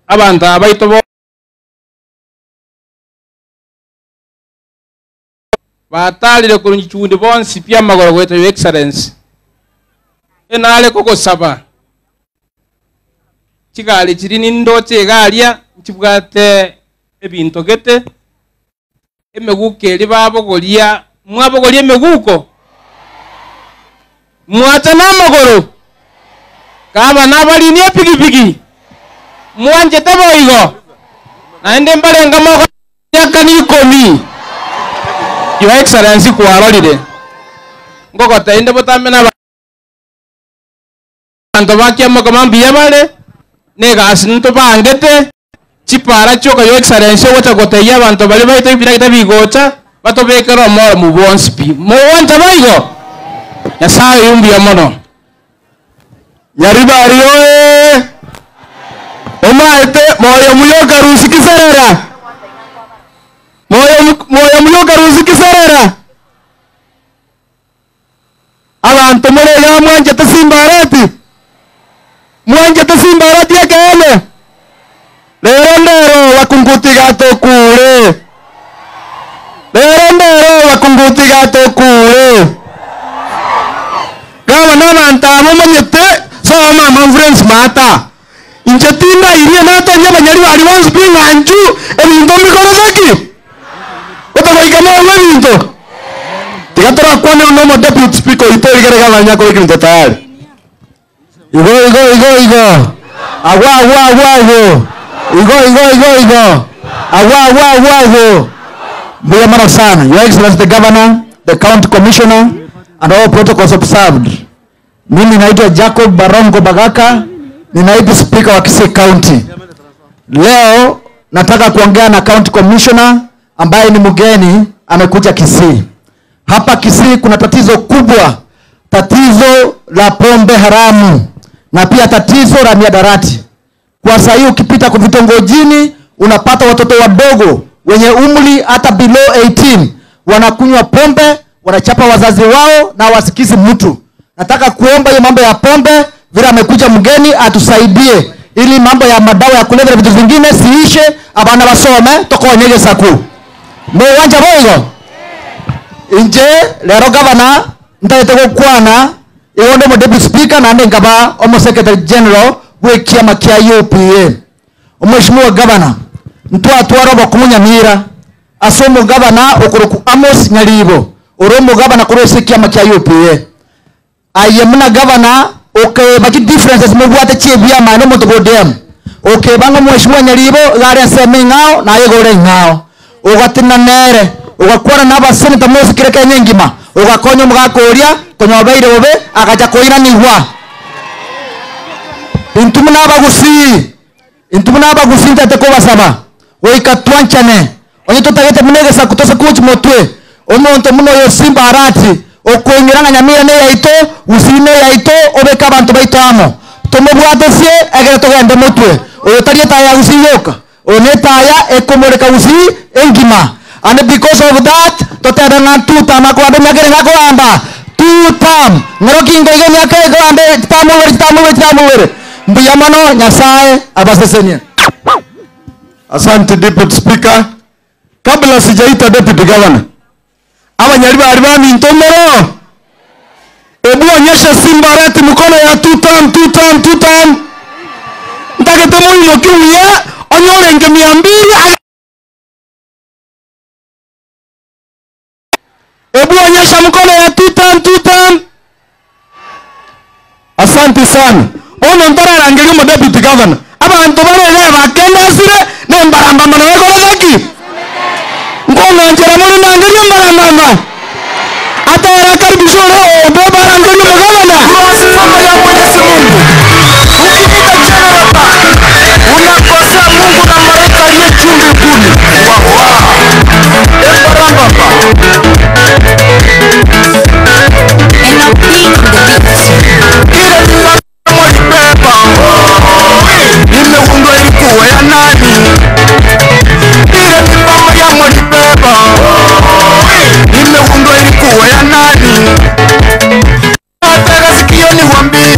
abantu abaito batalire ku nchundi bonsi pia magoro gweto Your Excellency enale koko saba chigali chiri nindoche galia chibwate ebinto gete emeguke eri babogoria mwabogoria emeguko mwata namagoro kaba nabali ni pigipigi mwanje taboigo naende mbalenga moko yakani 10 Your Excellency kwarorire ngoko tainde botamena Anto bakia makamambi yabale nega asinto bangete chipara choka Your Excellency wata goteya banto bali baito ibira kitabigocha bato bekero moro mu bonspi mo wanta baigo ya sayo yumbi ya mono Nyaribari oe Omaete moyo muyoka rusiki serera moyo muyoka rusiki serera Abantu murega mwanje tasimbarati Mwanje tasimbarati ya kele. Lero wakunguti gato kure. Lero wakunguti gato kure. Gawa na mantamo manyete so mama friends mata. Injetina irie mata nya banyari bari once being anju ebindo mikorozaki. Otagoikamo webindo. Tigatora kwane unomo deputy speaker itorigere gabanya ko ikinto tayari. Igo. Agua. Igo. Agwa. Mbuya mara sana. Your Excellency the Governor, the County Commissioner, and all protocols observed. Mimi naitwa Jacob Barongo Bagaka, ni naibu speaker wa Kisii County. Leo nataka kuongea na County Commissioner ambaye ni mgeni amekuja Kisii. Hapa Kisii kuna tatizo kubwa, tatizo la pombe haramu na pia tatizo la miadarati. Kwa sasa hivi ukipita kwa vitongojini unapata watoto wadogo wenye umri hata below 18 wanakunywa pombe, wanachapa wazazi wao na wasikizi mtu. Nataka kuomba hiyo mambo ya pombe, vile amekuja mgeni atusaidie ili mambo ya madawa ya kulevya na vitu vingine siishe, abana basome toko nyege saku. Mo wanja boyo. Inje lero governor ndaite gukwana iwondo mo deputy speaker na ngaba omo secretary general we kiama kia UPA. Omheshimiwa governor ntwa twaro kumunyamira asomo governor okuruku Amos Nyalibo oromo governor kurose kiama kia UPA. Ayemuna governor okay baki differences mo bwate chebia mano mo tugodem. Okay bango mheshimiwa Nyalibo gare seme ngao na yegore ngao. Ugatina nere ugakwara naba senator mo sikire Kenya ngima ugakonyo mugakoria konyobeire bobe akaja koira niwa. Intumuna abagusi ntate ko basaba oika twanchane onye tutagete munegesa kutosa kuchi motwe omonto muno yo simba arati okwengiranga nyamira ne yaito usine yaito obeka abantu baitamo tomobwatesie egere togende motwe oyotarieta ya usiyoka onetaya ekomoreka usi engima, and because of that totera tutam akwado nyagere ngakwamba tutam ngorokingo igeni akego ande tamuwere mbuyamano nyasaye abasesenia. Asante Deputy Speaker. Kabla sijaita Deputy Governor, abanyari bari bamintomero ebu onyesha Simba Arati mkono ya tutam ndagete moyo kiuya onyore nge 200. Ebu onyesha mkono ya tutam. Asante sana. Ono ntara rangeri mo Deputy Governor abantu barere bakenda sire ne mbaramba mano ekolaki ngono njera muri nangeri mbaramba atara karibisho leo baba rangeri mo Governor sifa ya Mwenyezi Mungu ukipita jana hapa unakosa Mungu na malaika aliye juu mbinguni mbaramba nimefundwa ilikuwa ya nani ile ni mama ya mwanibeba nimefundwa ilikuwa ya nani atega sikio ni wambie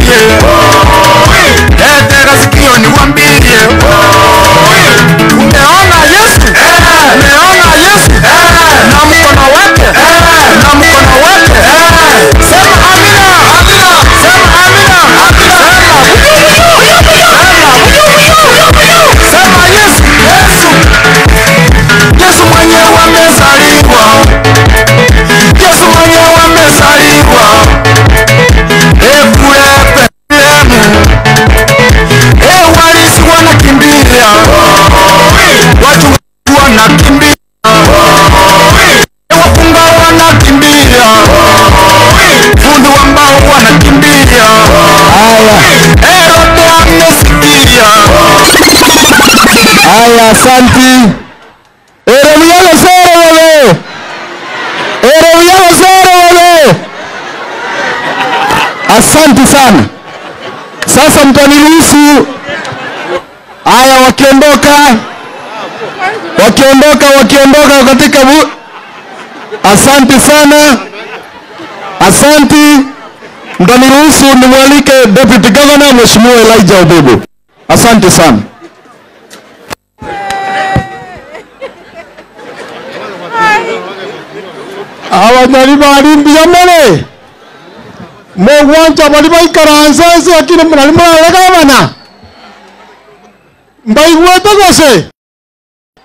umeona Yesu na mkono wake sema amina sema amina sema Yesu mwenyewe amezaliwa kule walisi wanakimbia watu wanakimbia wafunga wanakimbia fundi ambao wanakimbia Herode amesikia. Aya, asante. Eremiyalo sere wewe. Asante sana. Sasa mtaniruhusu. Aya, wakiondoka katika asante sana. Asante. Mtaniruhusu nimwalike Deputy Governor Mheshimiwa Elijah Odebo. Asante sana. Abanyari barimbiya mole mogwanja bali baikaransanse akine munali mulalegabana mbaigwete gose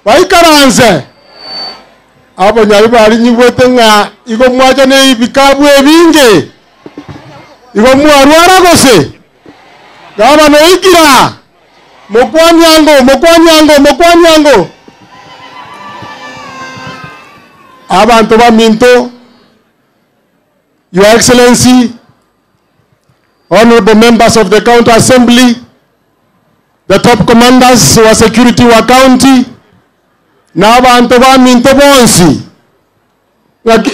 baikaranse abanyari bali nyigwete nga igo mwaja ne ibikabu ebinge igo mwarwara gose gabana ikira mokwanyango abantu baminto, Your Excellency, honorable members of the County Assembly, the top commanders wa security wa county, na abantu baminto bonsi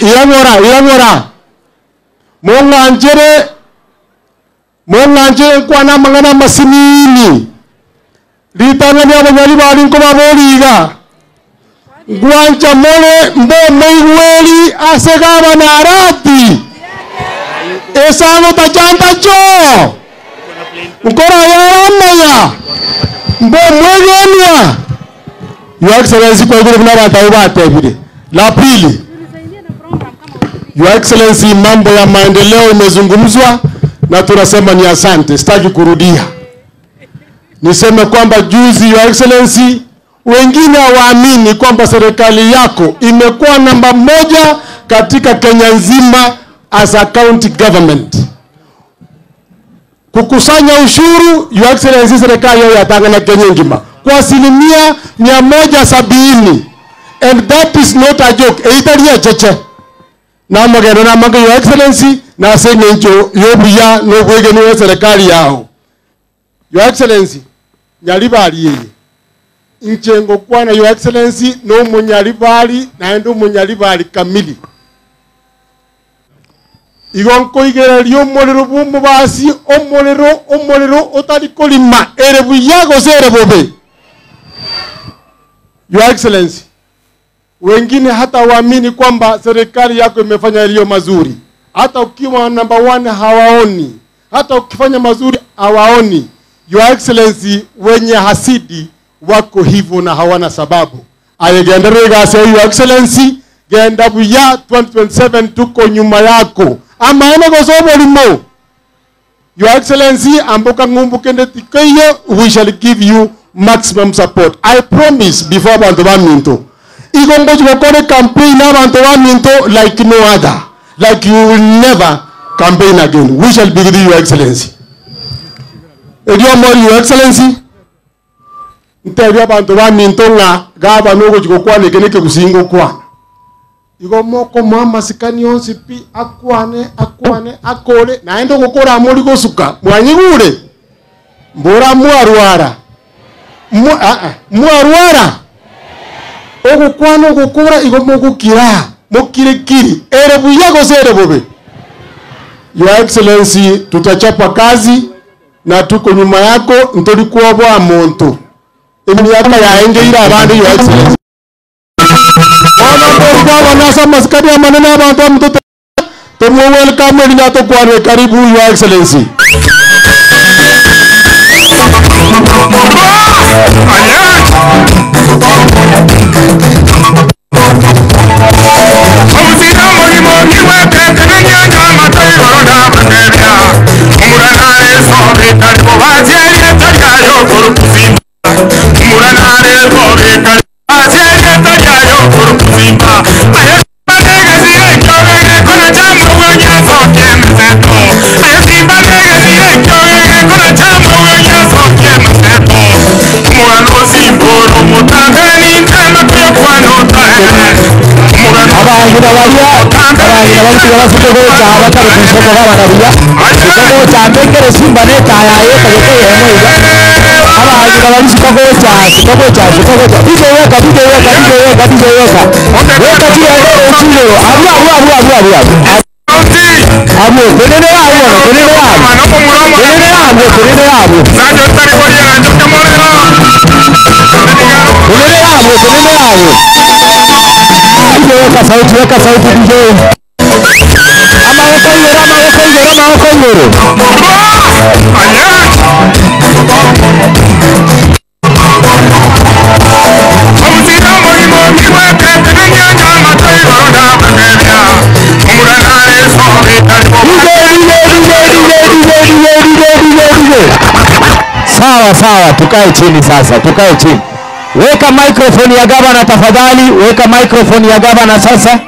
irangora monganjere kwana mangana masimini litangani abanyali bali nko baboliga gwanja mole mbo meigweli asegaba na arati esano tajanta cho ukora ya mbo mwegenia. Your Excellency, kwa hivyo kuna watu watebile. La pili, Your Excellency, mambo ya maendeleo imezungumzwa na tunasema ni asante, sitaki kurudia. Niseme kwamba juzi, Your Excellency, wengine hawaamini kwamba serikali yako imekuwa namba 1 katika Kenya nzima as a county government. Kukusanya ushuru, Your Excellency, serikali yao yatanga na Kenya nzima kwa 170, and that is not a joke. Eitalia cheche na mageno na maga, Your Excellency, na senenjo yobuya no bwege ni serikali yao. Your Excellency, nyalibali yeye inchengo kwana, Your Excellency, no munyalibali na endo munyalibali kamili igonko igera lyo molero bumu basi omolero otali kolima erebu yago serebobe. Your Excellency, wengine hata waamini kwamba serikali yako imefanya yaliyo mazuri. Hata ukiwa namba 1 hawaoni, hata ukifanya mazuri hawaoni. Your Excellency, wenye hasidi wako hivyo na hawana sababu. Ayegenderega sasa, Your Excellency, genda buya 2027 tuko nyuma yako. Ama ene gosobo limo. Your Excellency, amboka ngumbu kende tikeyo, we shall give you maximum support. I promise before abantu baminto. Igombo chukore campaign abantu baminto like no other. Like you will never campaign again. We shall be with you, Your Excellency. Edio mori, Your Excellency. Ntebya abantu baminto nga gaba nugo chukokwane keneke kusingo kwana. Igomoko mama sikani onsi pi akwane akole naendo gukora muri gosuka mwanyigure mbora mwarwara mwarwara ogukwana ogukura igomugukira mukirikiri erebu yago serebobe. Your Excellency, tutachapa kazi na tuko nyuma yako, ntori kuobwa muntu emyaka yaengeira abandi. Your Excellency, wanasa maskani ya maneno ya bantu wa mtoto tumu welcome ni nato kwa karibu. Your Excellency, weka sauti DJ. Ama sawa, tukae chini sasa, tukae chini. Weka microphone ya gavana tafadhali, weka microphone ya gavana sasa.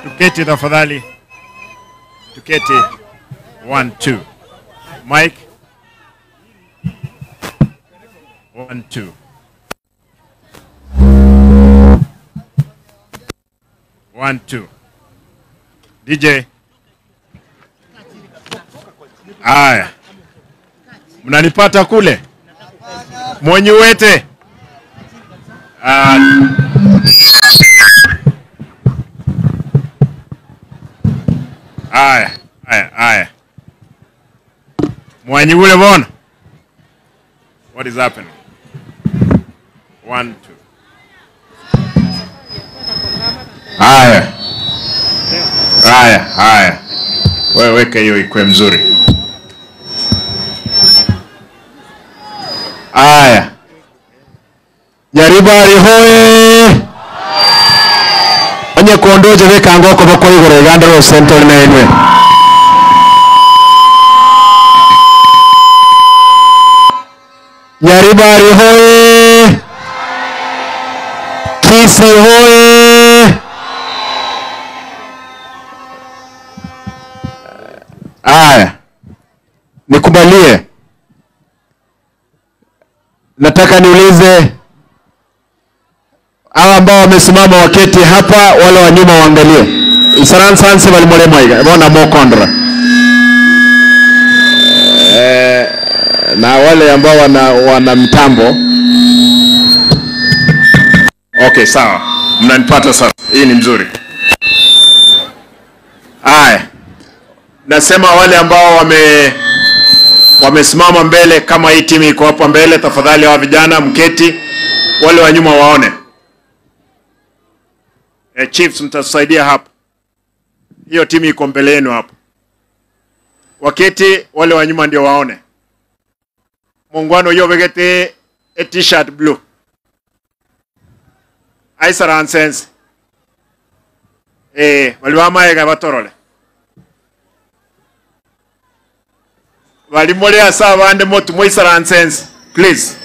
Tuketi tafadhali. tuketi. 1 2. Mike. 1 2. One, two. DJ. Aya. Mnanipata kule? Mwenye wete. Aya. Mwenye ule bona. What is happening? 1 2. Haya. Wewe weka hiyo ikwe mzuri. Haya. Nyaribari hoye. Onye kondoje weka ngoko bako igore gandero center na enwe. Nyaribari hoye. Kisi hoye. Aya. Nikubalie. Nataka niulize hawa ambao wamesimama waketi hapa, wale wa nyuma waangalie. Isaran sanse wali mole moiga, bona mo kondra. Na wale ambao wana mtambo. Okay, sawa. Mnanipata sasa. Hii ni mzuri. Aya. Nasema wale ambao wamesimama mbele, kama hii timu iko hapa mbele, tafadhali hawa vijana mketi, wale wa nyuma waone. Chiefs mtasaidia hapa. Hiyo timu iko mbele yenu hapa. Waketi, wale wa nyuma ndio waone. Mungwano yo vegete t-shirt blue. Aisara sense. Waliwama ega batorole. Walimole asa bande motu moisara sense, please.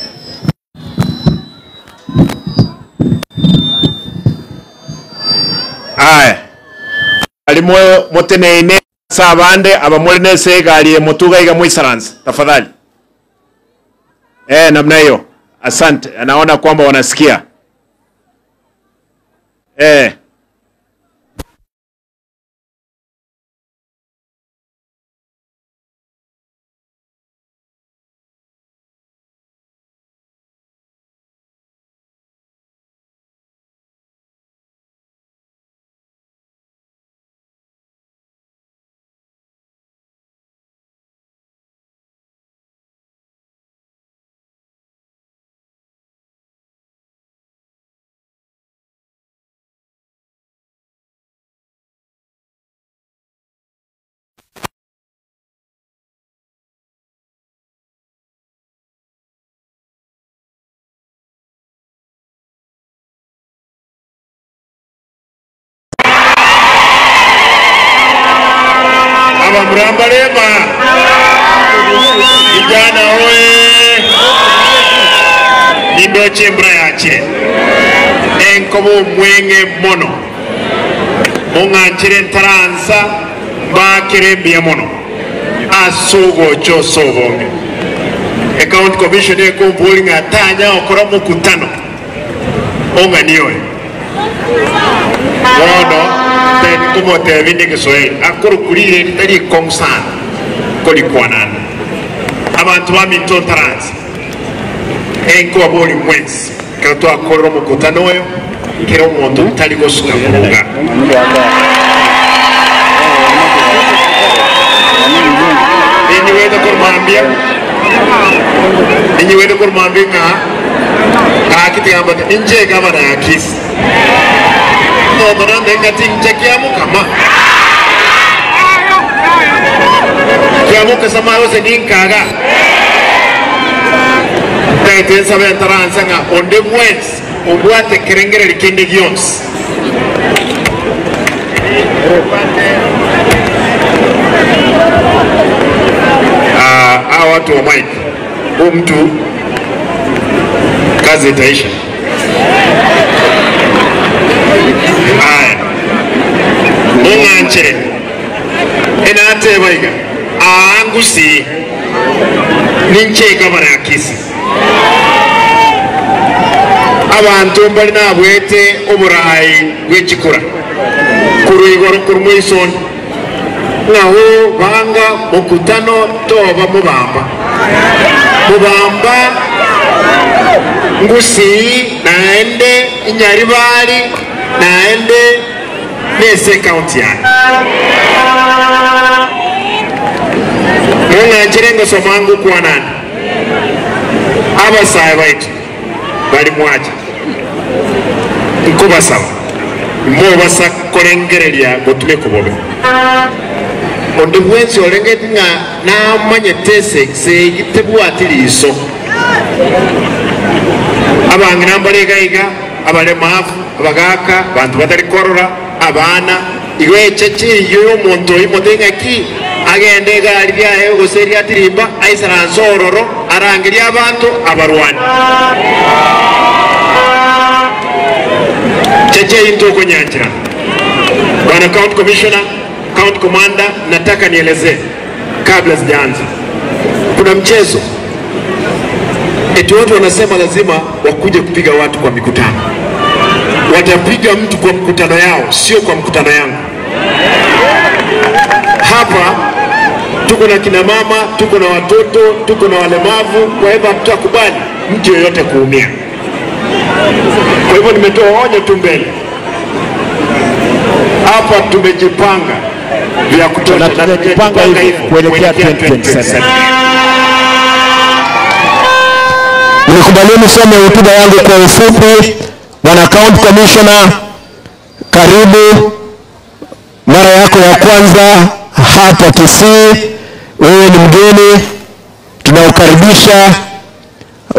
Walimo motene ine asa bande abamole nese gali motuga iga moisarans, tafadhali. Namna hiyo. Asante. Anaona kwamba wanasikia. Mramba lema. Vijana oye. Nindo chembra yache. Enkobo mwenge mono. Munganchire ntaransa. Mbakire mbia mono. Asugo chosobonge. Account Commission eko mpuli ngatanya okora mukutano. Onga niyoe. Wono. Como te vinde que soy akoro kurire tari kongsan koli kwanan abantu baminto trans enko aboli mwens kato akoro mukutanoyo kero mondo tali gosuka kuruga ni wedo kurmambia nga kitamba inje kama na akis no dorande ngati njakiamu kama kiamu kasama yose ninkaga taite sabe taransa nga onde mwens obwate kerengere likende gions watu wa Mike mtu kazi itaisha. Munganche enate baiga angusi ninche gavana ya Kisii abantu mbali nabwete oburayi bw'ekikura kurigoro kurumwison naho banga mukutano toba mubamba ngusi naende Nyaribari naende nese county yani Munga nchirengo somangu kwa nani abasaye baitu bali mwaja nkubasaba mubasa korengereria gotume kubobe onde bwensi olengeti nga namanye tese segitebwatiriso abangi nambalegaiga abalemavu abagaka bantu batari korora abana igweche kiriyo omuntu imodengaki agende gari lyahe guseri atirimba aisaransororo arangiria abantu abarwani cheche into kunyanjira bwana county commissioner county commander nataka nielezee kabla sijaanza kuna mchezo eti watu wanasema lazima wakuje kupiga watu kwa mikutano watapiga mtu kwa mkutano yao sio kwa mkutano yangu hapa tuko na kina mama tuko na watoto tuko na walemavu kwa hivyo hatutakubali mtu yoyote kuumia kwa hivyo nimetoa onyo tu mbele hapa tumejipanga vya kutosha na tumejipanga hivi kuelekea 2027 Nikubalieni nisome hotuba yangu kwa ufupi. Bwana County Commissioner, karibu mara yako ya kwanza hapa Kisii. Wewe ni mgeni, tunaukaribisha,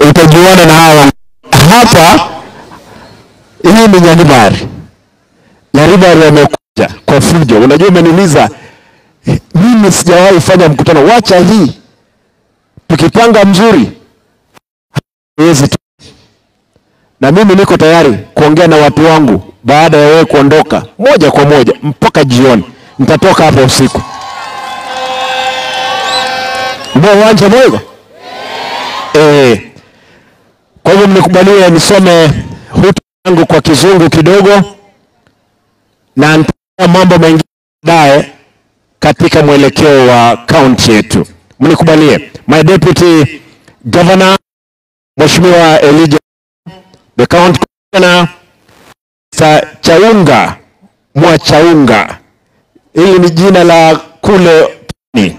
utajuana na hawa hapa. Hii ni Nyaribari. Nyaribari wamekuja kwa fujo. Unajua umeniuliza mimi sijawahi fanya mkutano, wacha hii tukipanga mzuri na mimi niko tayari kuongea na watu wangu baada ya wewe kuondoka moja kwa moja mpaka jioni. Nitatoka hapo usiku. Ndio uwanja mwego. Kwa hivyo mnikubalie nisome hotuba yangu kwa Kizungu kidogo na nitaongea mambo mengine baadaye katika mwelekeo wa county yetu. Mnikubalie. My deputy governor Mheshimiwa Elijah, the county commissioner Chaunga Mwachaunga, hili ni jina la kule ni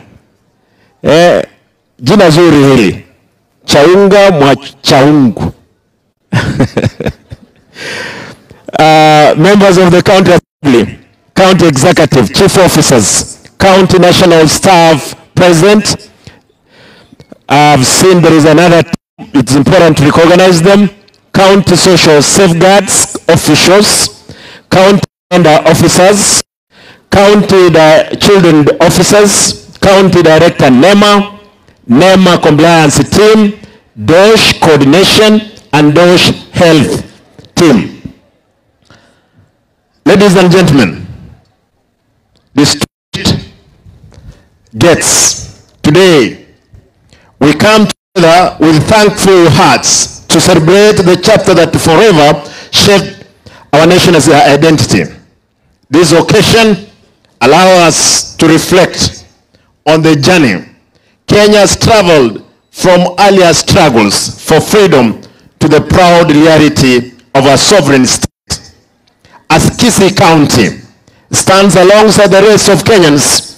jina zuri hili, Chaunga Mwachaungu. Members of the county assembly, county executive, chief officers, county national staff present. I've seen there is another. It's important to recognize them. County social safeguards officials, county gender officers, county children officers, county director NEMA compliance team, DOSH coordination, and DOSH health team. Ladies and gentlemen, distinguished guests, today we come together with thankful hearts to celebrate the chapter that forever shaped our nation's identity. This occasion allows us to reflect on the journey Kenya has traveled from earlier struggles for freedom to the proud reality of a sovereign state. As Kisii County stands alongside the rest of Kenyans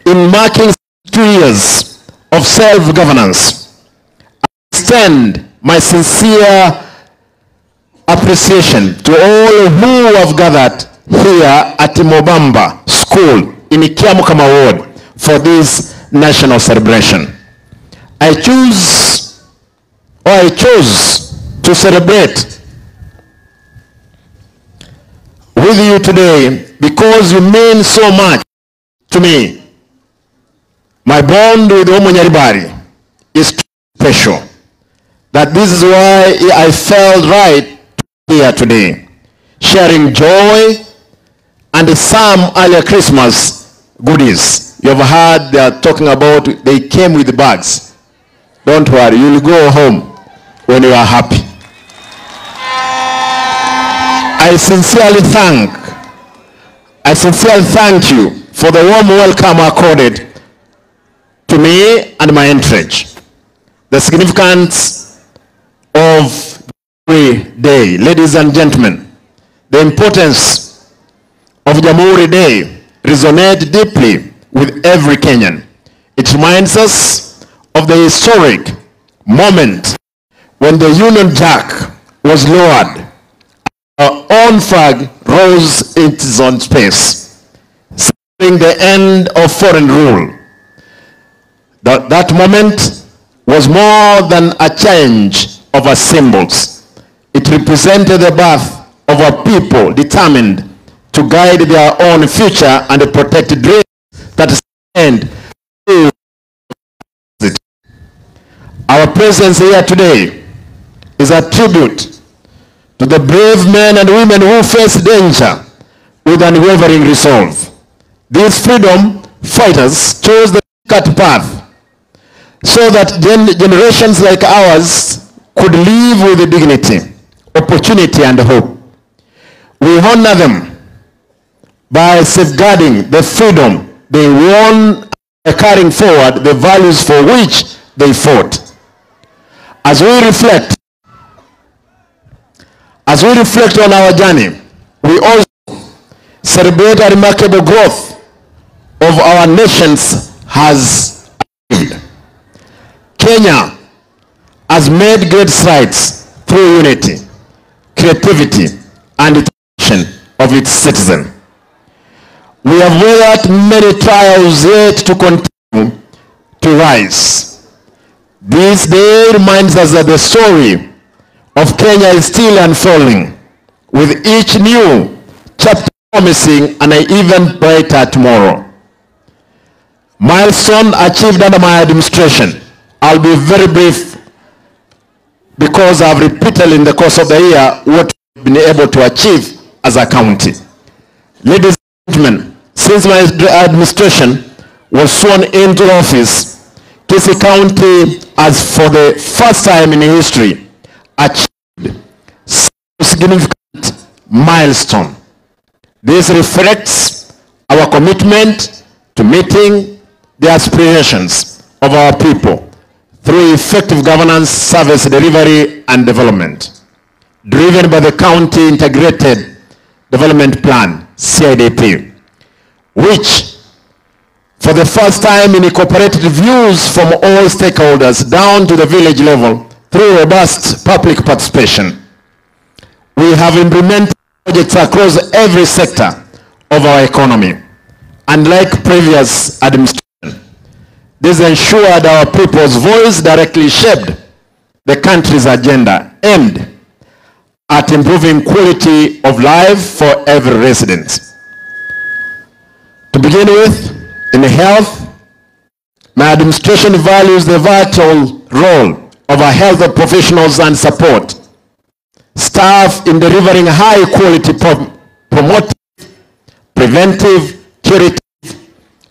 in marking 2 years of self-governance, I extend my sincere appreciation to all who have gathered here at Mobamba School in Kiamukama Ward for this national celebration. I chose to celebrate with you today because you mean so much to me. My bond with Omo Nyaribari is special. That this is why I felt right to be here today, sharing joy and some earlier Christmas goodies. You have heard they are talking about they came with bags. Don't worry, you'll go home when you are happy. I sincerely thank you for the warm welcome accorded to me and my entourage. The significance of Jamhuri Day, ladies and gentlemen, the importance of Jamhuri Day resonates deeply with every Kenyan. It reminds us of the historic moment when the Union Jack was lowered, our own flag rose in its own space, signaling the end of foreign rule. That moment was more than a change of our symbols. It represented the birth of a people determined to guide their own future and protect dreams that stand. Our presence here today is a tribute to the brave men and women who face danger with unwavering resolve. These freedom fighters chose the cut path so that generations like ours could live with dignity, opportunity, and hope. We honor them by safeguarding the freedom they won and carrying forward the values for which they fought. As we reflect on our journey, we also celebrate a remarkable growth of our nations has achieved. Kenya has made great strides through unity, creativity, and determination of its citizens. We have weathered many trials yet to continue to rise. This day reminds us that the story of Kenya is still unfolding, with each new chapter promising an even brighter tomorrow. Milestone achieved under my administration. I'll be very brief because I've repeated in the course of the year what we've been able to achieve as a county. Ladies and gentlemen, since my administration was sworn into office, Kisii County has for the first time in history achieved a significant milestone. This reflects our commitment to meeting the aspirations of our people through effective governance, service delivery, and development, driven by the County Integrated Development Plan, CIDP, which for the first time incorporated views from all stakeholders down to the village level through robust public participation. We have implemented projects across every sector of our economy, and like previous administration, this ensured our people's voice directly shaped the country's agenda aimed at improving quality of life for every resident. To begin with, in health, my administration values the vital role of our health professionals and support staff in delivering high quality promotive, preventive, curative,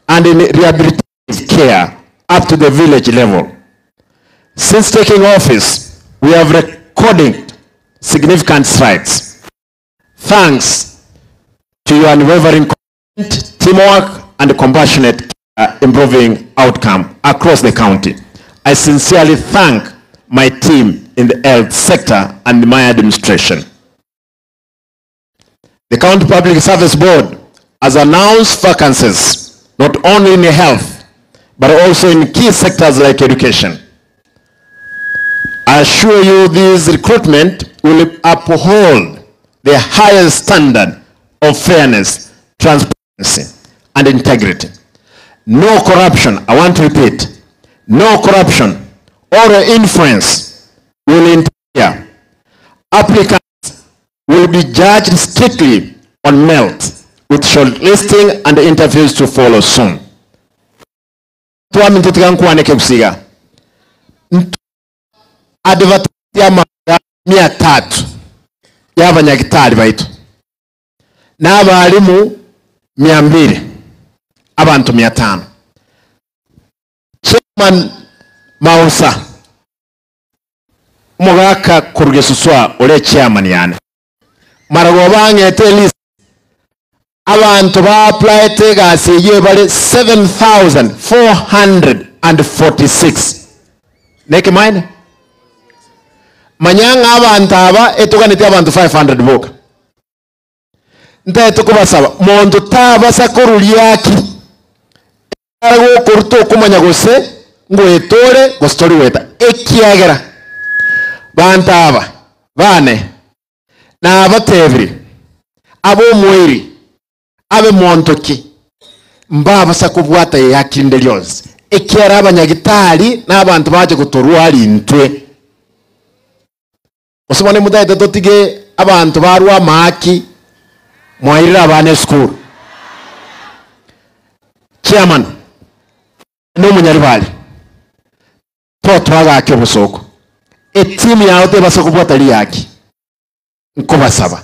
and in rehabilitative care up to the village level. Since taking office, we have recorded significant strides. Thanks to your unwavering commitment, teamwork, and compassionate improving outcome across the county. I sincerely thank my team in the health sector and my administration. The County Public Service Board has announced vacancies not only in health but also in key sectors like education. I assure you this recruitment will uphold the highest standard of fairness, transparency, and integrity. No corruption, I want to repeat, no corruption or influence will interfere. Applicants will be judged strictly on merit, with shortlisting and interviews to follow soon. Advertise ya 300 y'abanyagitari baitu n'abalimu 200 abantu 500 Man Mausa Mogaka Kurgesuswa ole chairman yani Marago bangete list abantu ba apply tega siye bale 7,446 Neki mine Manyanga abantu aba etuganite abantu 500 boka Nteto kubasaba mondo tabasa koruliaki Arago kurto kumanya gose ngwetore gostori weta ekiagera bantaba bane na abatevri abo mwiri abe montoki mbaba sakubwata yakinde lyonse ekiara abanyagitari n'abantu baje gutorwa ali ntwe osubone mudaite totige abantu barwa maki mwirira abane school chairman no munyaribali potwaga akyo busoko etimu yawe tebasa kubwata liyaki nko basaba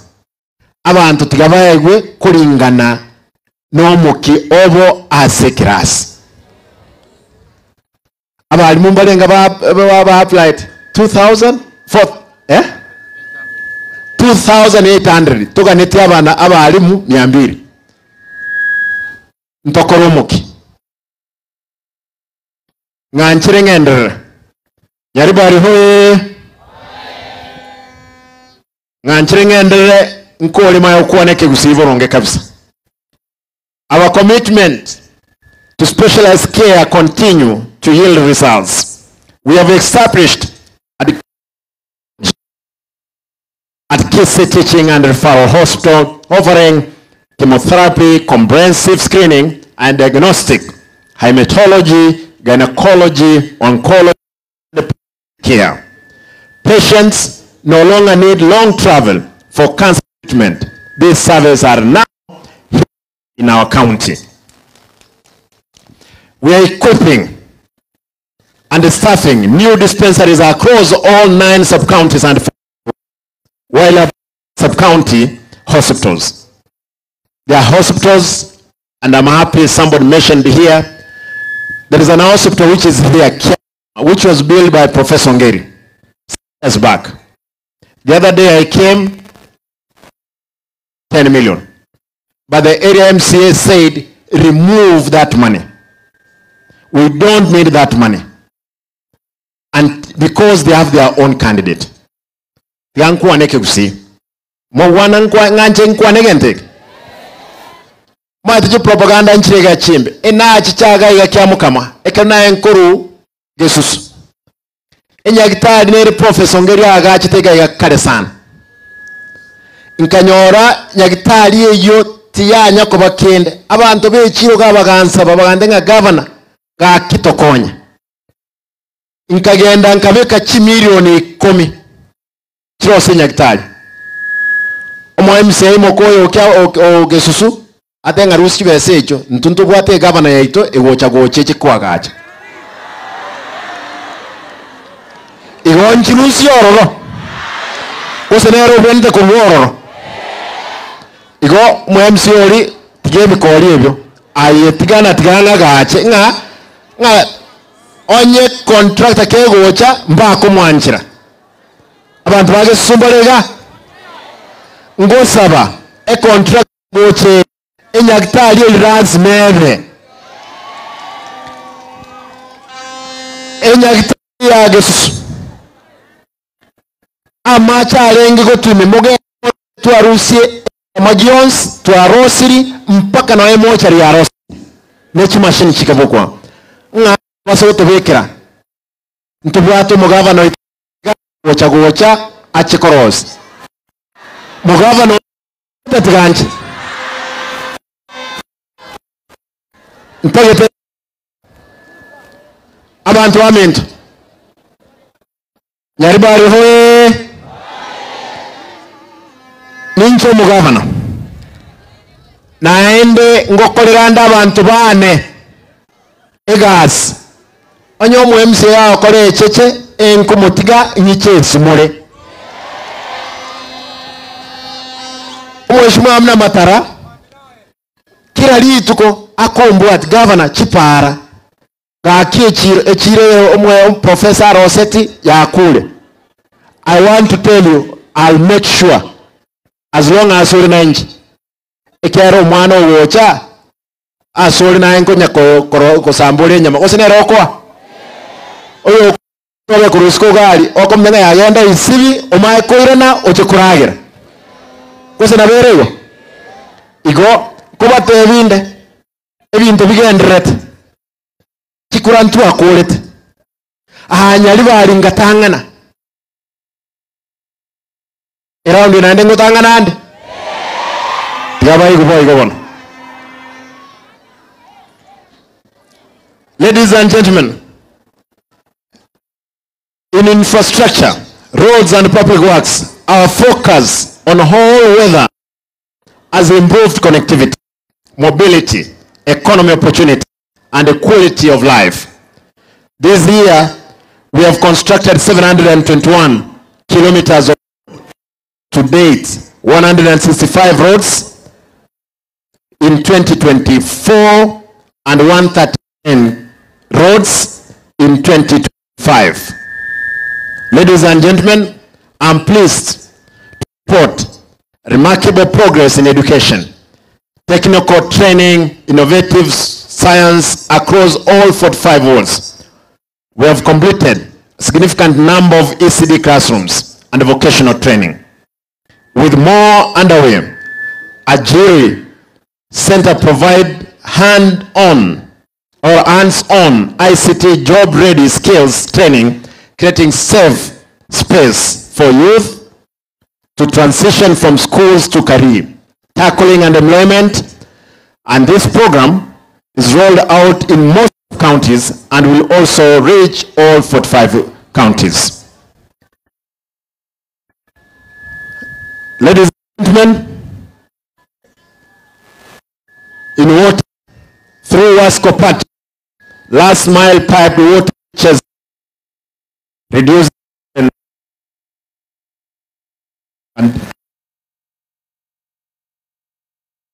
abantu tigabayegwe kuringana n'omuki obo asekirasi abalimu mbalenga ba applied 2,800 tuganeti abana abalimu 200 ntokoro omuki ngankire ngendera yari bariho ngankire ngendere nkole mayo kuoneke gusivoronge kabisa. Our commitment to specialized care continue to yield results. We have established at Kisi Teaching and Referral Hospital offering chemotherapy, comprehensive screening and diagnostic, hematology, gynecology, oncology care. Patients no longer need long travel for cancer treatment. These services are now in our county. We are equipping and staffing new dispensaries across all 9 sub-counties and while sub-county hospitals. There are hospitals, and I'm happy somebody mentioned here, there is an hospital which is here, which was built by Professor Ngeri years back. The other day I came, 10 million. But the area MCA said, remove that money. We don't need that money. And because they have their own candidate. Yankuwa neke kusi. Mwana nganche nkwa negente. Mwatuju propaganda nchirega chimbe. Ina chichaga iga kia mukama. Ekana enkuru Jesusu. Enya gitari neri Professor Ngeri aga chitega iga kare sana. Nkanyora nyagitari eyo tiyanya ko bakende abantu bechiro gabagansa babagande nga governor ga kitokonya nkagenda nkabeka 1 milioni 10 kirose nyagitari omo MCA mokoyo kya ogesusu atenga rusi besecho ntuntu bwate governor yaito egocha goche chikwagacha igonchi rusi ororo osenero bende ko ororo igo mu MCA tige bikori ebyo ayetigana tigana gache nga onye contractor kegocha mbako mwanchira abantu bage sumbalega ngosaba e contract goche enyagitali irazmere enyagitali yagesu amacha arengi gotume moge twarusie Magions to Arosiri mpaka na mochari ya Arosiri nechi machine chikabokwa nga basoto bekera ntubwato mugavano gocha achikoros mugavano tatiganje ntagete abantu amento nyaribari hoye nincho mugavana naende ngokolera nda abantu bane egas onyo mu MCA okole cheche enkumutiga nyiche simule omweshimwa amna matara kila lituko akombo at governor chipara Gaki echire omwe Professor Rossetti ya kule. I want to tell you, I'll make sure as long as uri na nchi ikero mwana uwocha asuri na enko nyako kusambule nyama osinero kwa oyo kwa kurusko gali oko mmenga yagenda isibi omaye koirana ochikuragira kusina bereyo igo kuba tebinde ebintu bigenderete kikurantu akolete ahanyali bali ngatangana era ndi nande ngotangana ande yabayi kuboy gobon. Ladies and gentlemen, in infrastructure, roads and public works, our focus on whole weather has improved connectivity, mobility, economic opportunity, and the quality of life. This year, we have constructed 721 kilometers of to date, 165 roads in 2024 and 139 roads in 2025. Ladies and gentlemen, I'm pleased to report remarkable progress in education, technical training, innovative science across all 45 wards. We have completed a significant number of ECD classrooms and vocational training. With more underway, Ajiri Center provide hands-on ICT job-ready skills training, creating safe space for youth to transition from schools to career, tackling unemployment, and this program is rolled out in most counties and will also reach all 45 counties. Ladies and gentlemen, in water, through Wasco Part, last mile pipe water reaches reduce and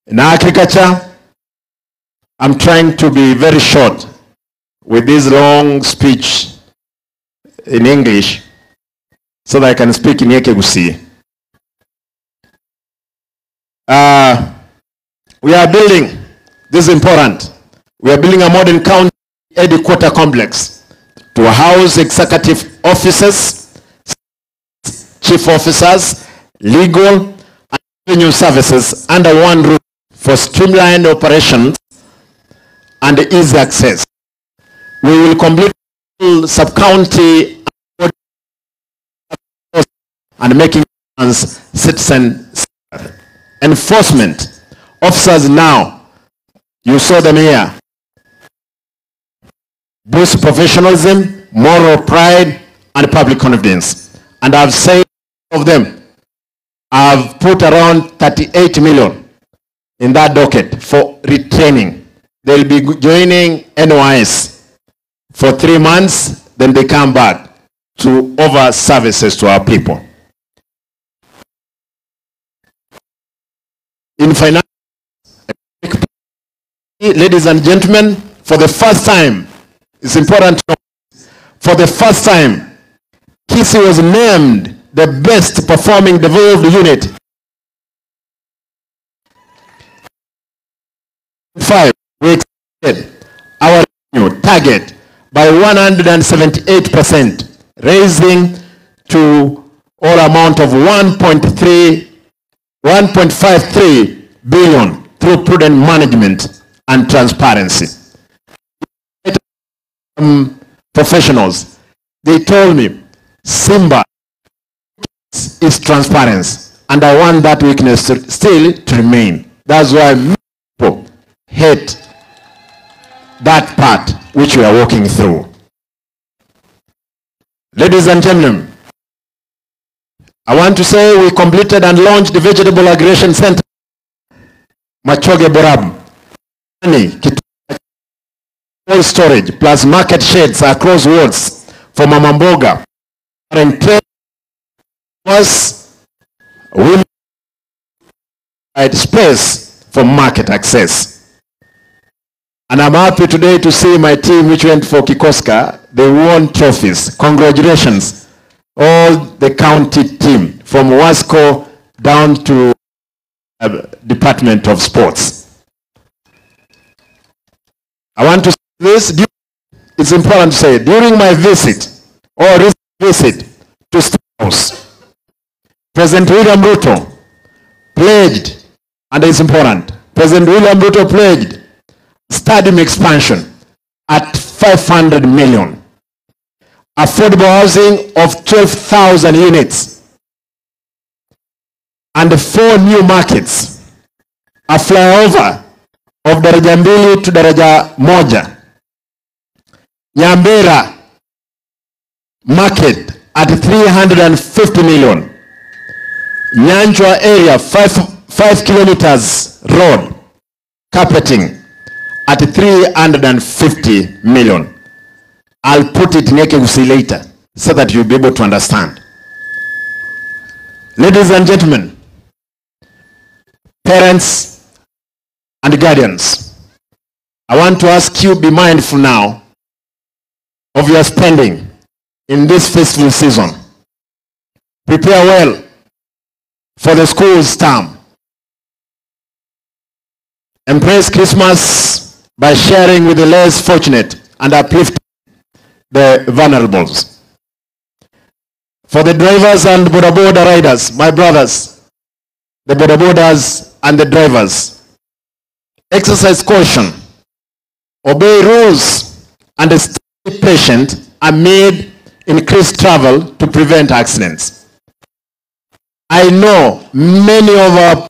in agriculture, I'm trying to be very short with this long speech in English so that I can speak in Yekegusi. We are building, this is important, we are building a modern county headquarter complex to house executive officers, chief officers, legal and revenue services under one roof for streamlined operations and easy access. We will complete sub-county and making citizen enforcement officers now, you saw them here, boost professionalism, moral pride, and public confidence. And I've said of them, I've put around 38 million in that docket for retraining. They'll be joining NYS for 3 months, then they come back to offer services to our people. In finance, ladies and gentlemen, for the first time, it's important to know, for the first time, Kisii was named the best performing devolved unit. 5, we exceeded our revenue target by 178%, raising to all amount of 1.53 billion through prudent management and transparency. Professionals, they told me, Simba is transparency, and I want that weakness still to remain. That's why people hate that part which we are walking through. Ladies and gentlemen, I want to say we completed and launched the Vegetable Aggregation Center, Machoge Borab, cold storage plus market sheds across wards for Mama Mboga, and was women provide space for market access. And I'm happy today to see my team which went for Kikoska. They won trophies. Congratulations. All the county team from Wasco down to Department of Sports. I want to say this. It's important to say, during my visit or recent visit to State House, President William Ruto pledged, and it's important, President William Ruto pledged stadium expansion at 500 million, affordable housing of 12,000 units, and 4 new markets, a flyover of Daraja Mbili to Daraja Moja, Nyambera market at 350 million, Nyanjwa area 5 kilometers road carpeting at 350 million. I'll put it Ngekegusi later so that you'll be able to understand. Ladies and gentlemen, parents and guardians, I want to ask you, be mindful now of your spending in this festival season. Prepare well for the school's term. Embrace Christmas by sharing with the less fortunate and uplifting the vulnerables. For the drivers and Boda Boda riders, my brothers, the Boda Bodas and the drivers, exercise caution, obey rules, and stay patient amid increased travel to prevent accidents. I know many of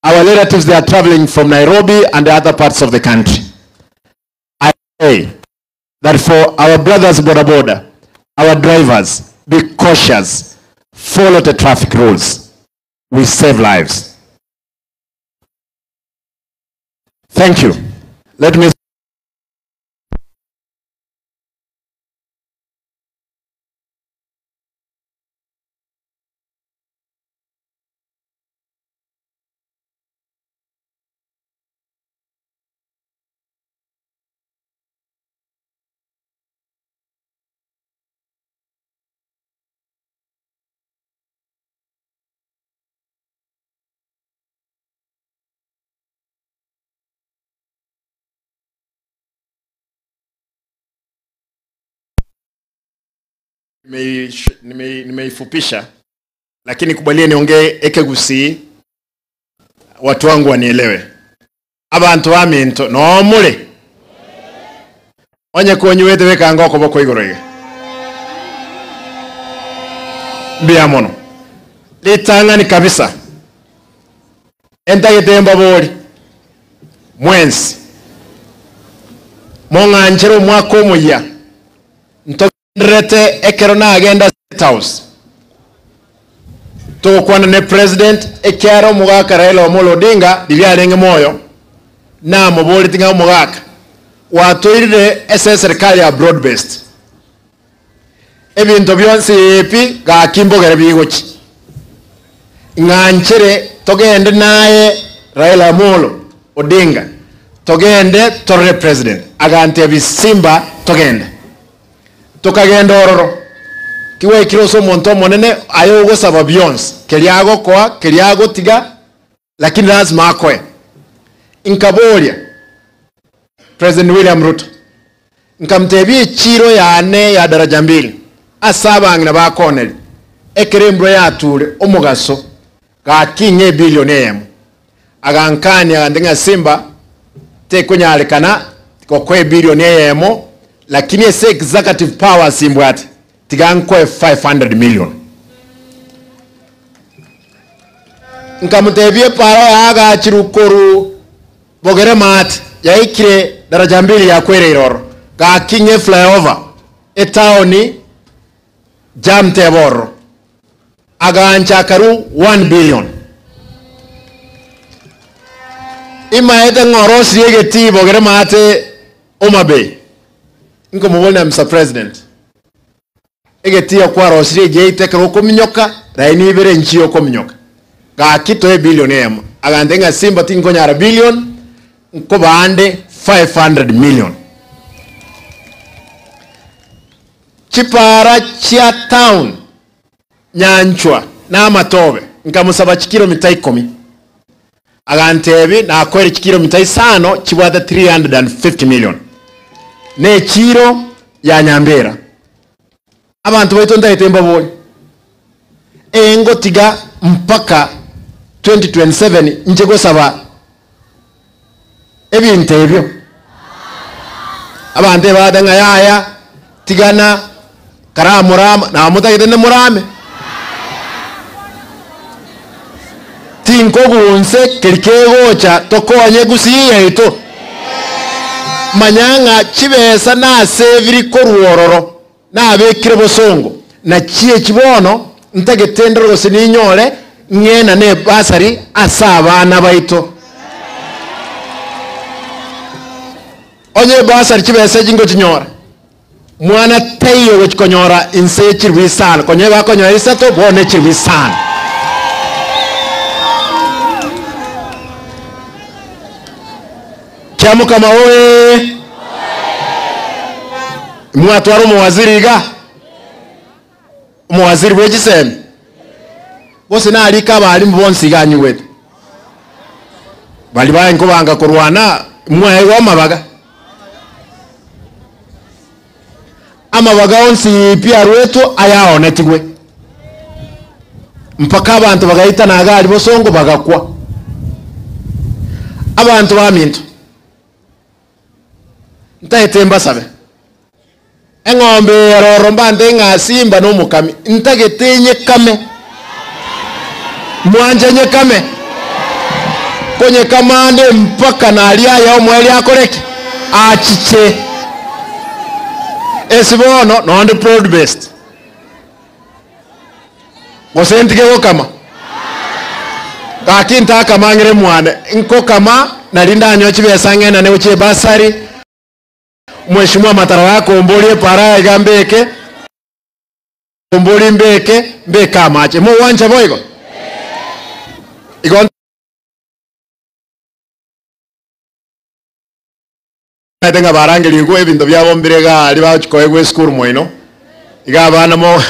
our relatives, they are traveling from Nairobi and other parts of the country. I say that for our brothers Boda Boda, our drivers, be cautious, follow the traffic rules. We save lives. Thank you. Let me nimeifupisha, lakini kubalie niongee Ekegusi, watu wangu wanielewe. Abantu baminto no mule onye kuonyuwete wekanga okoboko igoroge biamono litangani kabisa entagetemba bori mwensi monganjero mwako omuya Rete ekero na agenda State House to kwana ne president ekero mugaka Raila Amolo Odinga dibyarenge moyo na muboli tinga mugaka watoirire serikali ya broad based ebintu byonse epi ga kimbogere bigochi nganchere togende naye Raila Amolo Odinga togende torre president agante bisimba togende tukagenda ororo kiwe kiroso monto monene ayo gosaba Beyonce keliago kwa keliago tiga lakini lazima akwe inkabolia President William Ruto nkamtebie chiro yane ya Daraja Mbili asabanga na bakoneli ekerembro yature omugaso ga kinye billionaire agankani agandenga simba te kunyalekana kokwe billionaire lakini ese executive power simbwati tigankwe 500 million nkamutebie para aga chirukoru bogere mat yaikire Daraja Mbili ya kwere iroro ga kinye flyover etaoni jamteboro agancha karu 1 billion ima ete ngorosi yegeti bogere mate Omabay Nko mubona Mr. President egeti ya kwa rosiri geite karo kominyoka raini ibere nchiyo kominyoka ga kito e billion agande nga simba tingo nyara billion nko baande 500 million. Chipara chia town Nyanchwa na Matobe nkamusaba kilomita 10 agantebi na akwere kilomita 5 kibwata 350 million ne chiro ya Nyambera abantu baitu ndayitemba boli engo tiga mpaka 2027 nje gosaba ebintu ebyo abantu badanga yaya tigana karamurama na mutagende murame tinko gunse kirikegocha tokonye gusiye ito manyanga chibesa na seviri koruororo na abekire bosongo na chie kibono ntagetendero gose ninyore ngena ne basari asaba na baito onye basari chibesa jingo chinyora mwana tayo wechikonyora inse chirwisana konye bakonyora isato bone chirwisana Kiamu kama oe mwatwaro muwaziri ga muwaziri wejisem bose na alika bali mbonsi ganyu wetu bali baye nkobanga kurwana mwae wa mabaga amabaga onsi pia rwetu ayaone tigwe mpaka abantu bagaita nagali bosongo bagakwa abantu baminto ntayetemba sabe engombe roro mbande ngasimba no mukami ntagetenye kame mwanjenye kame konye kamande mpaka na alia ya omweli akoreki achiche esibono no on the broad based wasentike go kama kakinta kama ngire mwane nko kama nalinda anyochi besangena ne uche basari Mheshimiwa Matara wako ombolie para igambeke omboli mbeke mbeka mache mo wanja boygo igon natenga barange ligo ebintu byabo mbirega ali bachikoegwe school moino igabana mo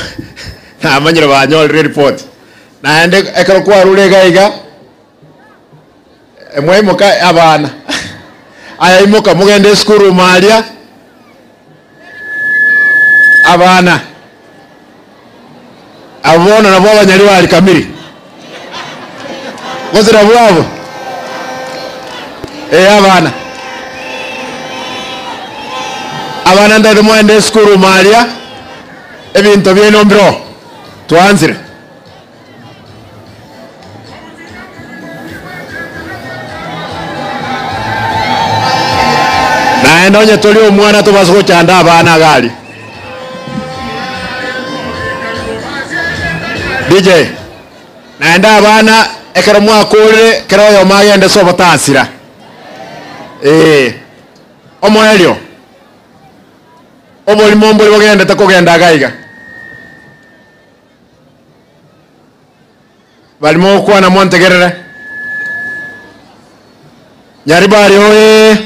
na amanyira banyol report na ende ekero kwa rulega iga emwemoka abana aya imoka mugende school malia abana abona nabo abanyali bali kamiri gozira bwabo abana ndade mwende school malia ebintu byeno mbro tuanzire na ndonye toli omwana tubazo cyanda abana gali DJ naenda abana ekero mwakore kero yo magende sobotasira omoelio oboli momboli bogende takogenda gaiga balimo kwana montegerere nyari bari oye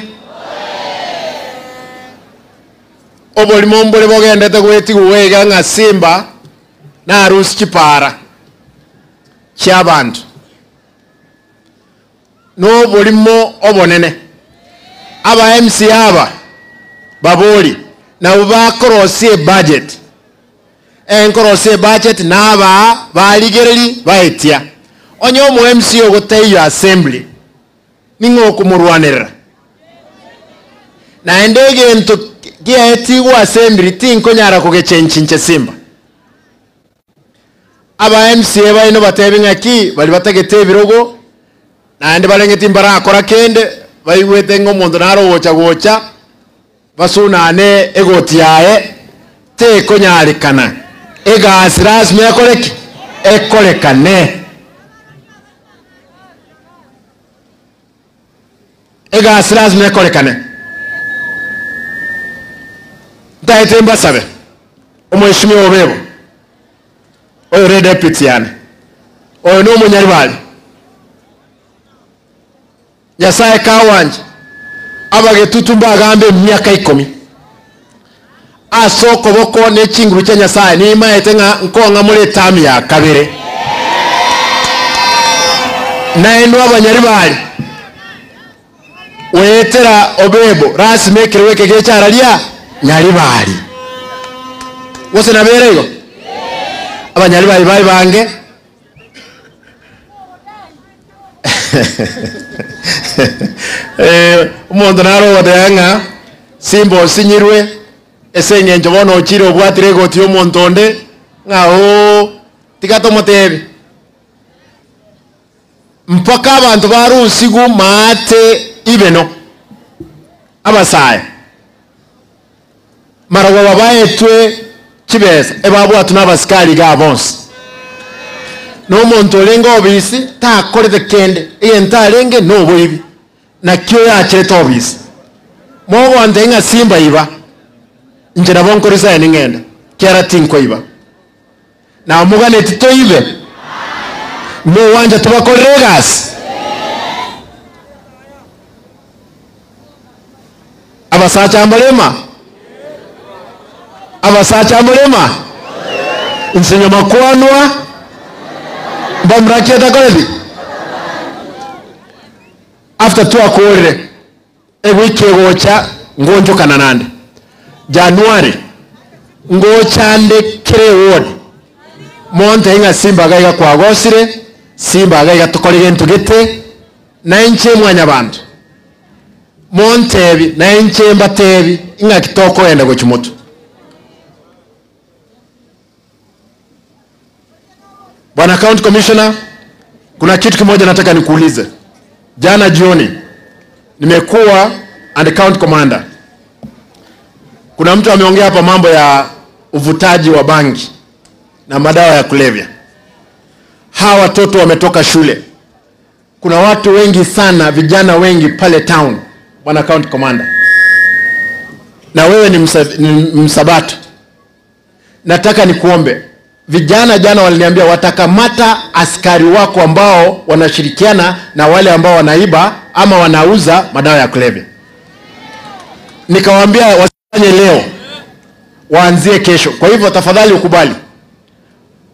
oboli momboli bogende takogeti uwega ngasimba na arusi chipara chabantu no bolimo obonene aba MC aba baboli na ubakorosie budget enkorosie budget naba baligereri baetia onyo mu MC ogoteyo assembly ningo kumurwanira na endege ento gieti wa assembly tinko nyara kugechenchinche simba aba MC baino batebinga ki bali batagete birogo nande balengeti mbara akora kende bayiwete ngomondo naro gocha basunane egoti yae te konyalikana egasras mekoreki ekolekane egasras mekolekane daite mbasabe omweshimiwa obebo oyo re deputy yani oyo no munyaribali nyasaye kawanje abagetutumba agambe myaka 10 asoko boko ne chinguru cha Nyasaye ni maete nga nkonga muri tami ya kabere na eno abanyari bali wetera obebo rasi mekere weke gechara lia nyari bali wose naberego abanyari bali bange umuntu naro wadanga simbo sinyirwe esenge njobono chiro bwatire goti omuntu onde ngaho tikato motebe mpaka abantu barusigu mate ibeno abasaya marawa babaetwe kibesa ebabu atuna abasikali gabonse no muntu olenga obisi takorete kende entalenge no boibi na kyo yakireta obisi mogo andenga simba iba njira bonkorisa ningenda kera tinko iba na mugane tito ibe no wanja tubakoregas abasacha mulema insenya makwanwa mbamrakia takorebi after tu akorere wiki gocha ngonjo kananande January ngochande kerewod monte inga simba gaiga kwa gosire simba gaiga tukorige ntugete na enche mwanya bantu montebi na enche mbatebi inga kitoko enda gochumutu Bwana County Commissioner, kuna kitu kimoja nataka nikuulize. Jana jioni nimekuwa and county commander. Kuna mtu ameongea hapa mambo ya uvutaji wa bangi na madawa ya kulevya. Hawa watoto wametoka shule. Kuna watu wengi sana, vijana wengi pale town, Bwana County Commander. Na wewe ni msabato. Nataka nikuombe. Vijana jana waliniambia watakamata askari wako ambao wanashirikiana na wale ambao wanaiba ama wanauza madawa ya kulevya. Nikawaambia wasifanye leo, waanzie kesho. Kwa hivyo tafadhali ukubali.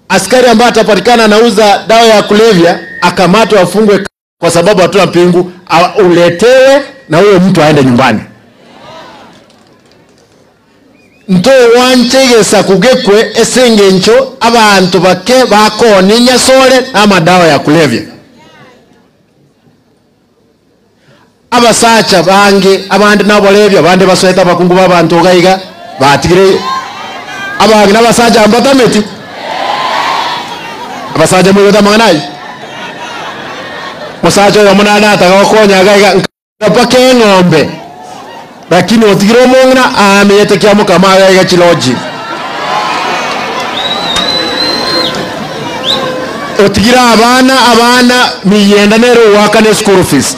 Askari ambaye atapatikana anauza dawa ya kulevya akamatwe, afungwe kwa sababu hatuna pingu, uletewe na huyo mtu aende nyumbani. Nto wanchegesa kugekwe esengencho abantu bake bakoni nyasole amadawa ya kulevya. Abasacha bange abandi nabolevya abandi basweta bakungu babantu gaiga batigire abangi nabasacha ambatameti abasacha mwe tamanganayi musacha yo munana atagakonya gaiga pake ngombe lakini otigire omongna ameyete kiamo kama gaiga chiloji otigire abana miyenda nero wakane school fees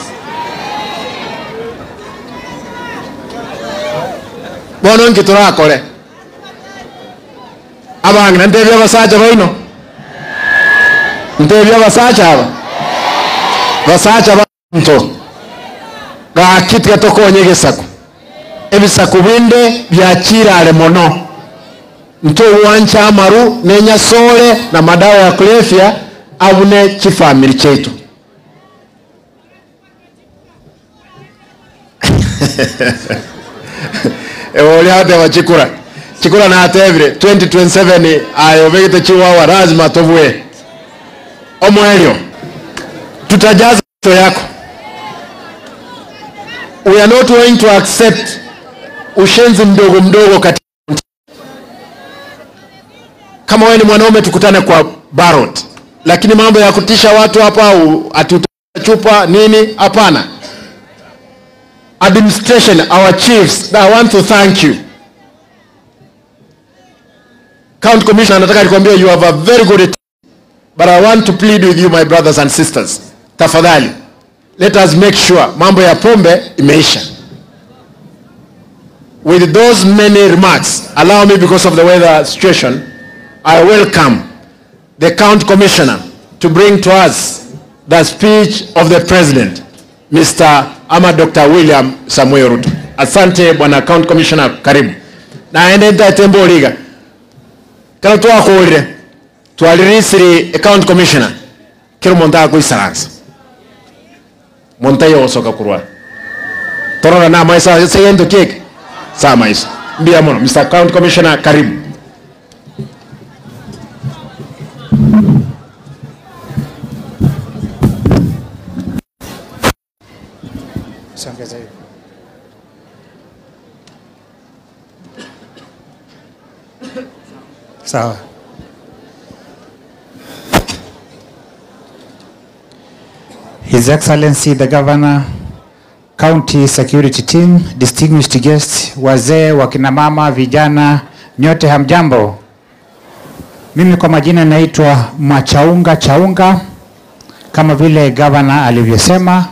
bono nkitura kore abanga ndebya basacha baino ndebya basacha aba basacha banto gakitya tokonye gesaku ebisaku binde byakirale mono nto wancha amaru nenya sole na madawa ya kulevya abune chifamili chetu oli hata wa chikura na atevre 2027 ayobegete chiwawa lazima tovue omwelio tutajaza yako. We are not going to accept ushenzi mdogo katika kama wewe ni mwanaume tukutane kwa barot, lakini mambo ya kutisha watu hapa au atuchupa nini hapana. Administration, our chiefs, I want to thank you. County Commissioner, nataka nikwambie you have a very good team, but I want to plead with you, my brothers and sisters. Tafadhali, let us make sure mambo ya pombe imeisha. With those many remarks, allow me, because of the weather situation, I welcome the County Commissioner to bring to us the speech of the President. Mr. ama Dr. William Samuel Ruto. Asante bwana County Commissioner, karibu. Na ende tembo liga. Kana tuwa kuulire. Tuwalirisiri County Commissioner. Kiro monta kuisaransa. Monta yosoka kurwa. Torona na maisa seyendo keke. Saa maisa. Mbia mono. Mr. County Commissioner, karibu. Sawa. His Excellency the Governor, County Security Team, distinguished guests, wazee, wakina mama, vijana, nyote hamjambo. Mimi kwa majina naitwa Machaunga Chaunga kama vile Governor alivyosema,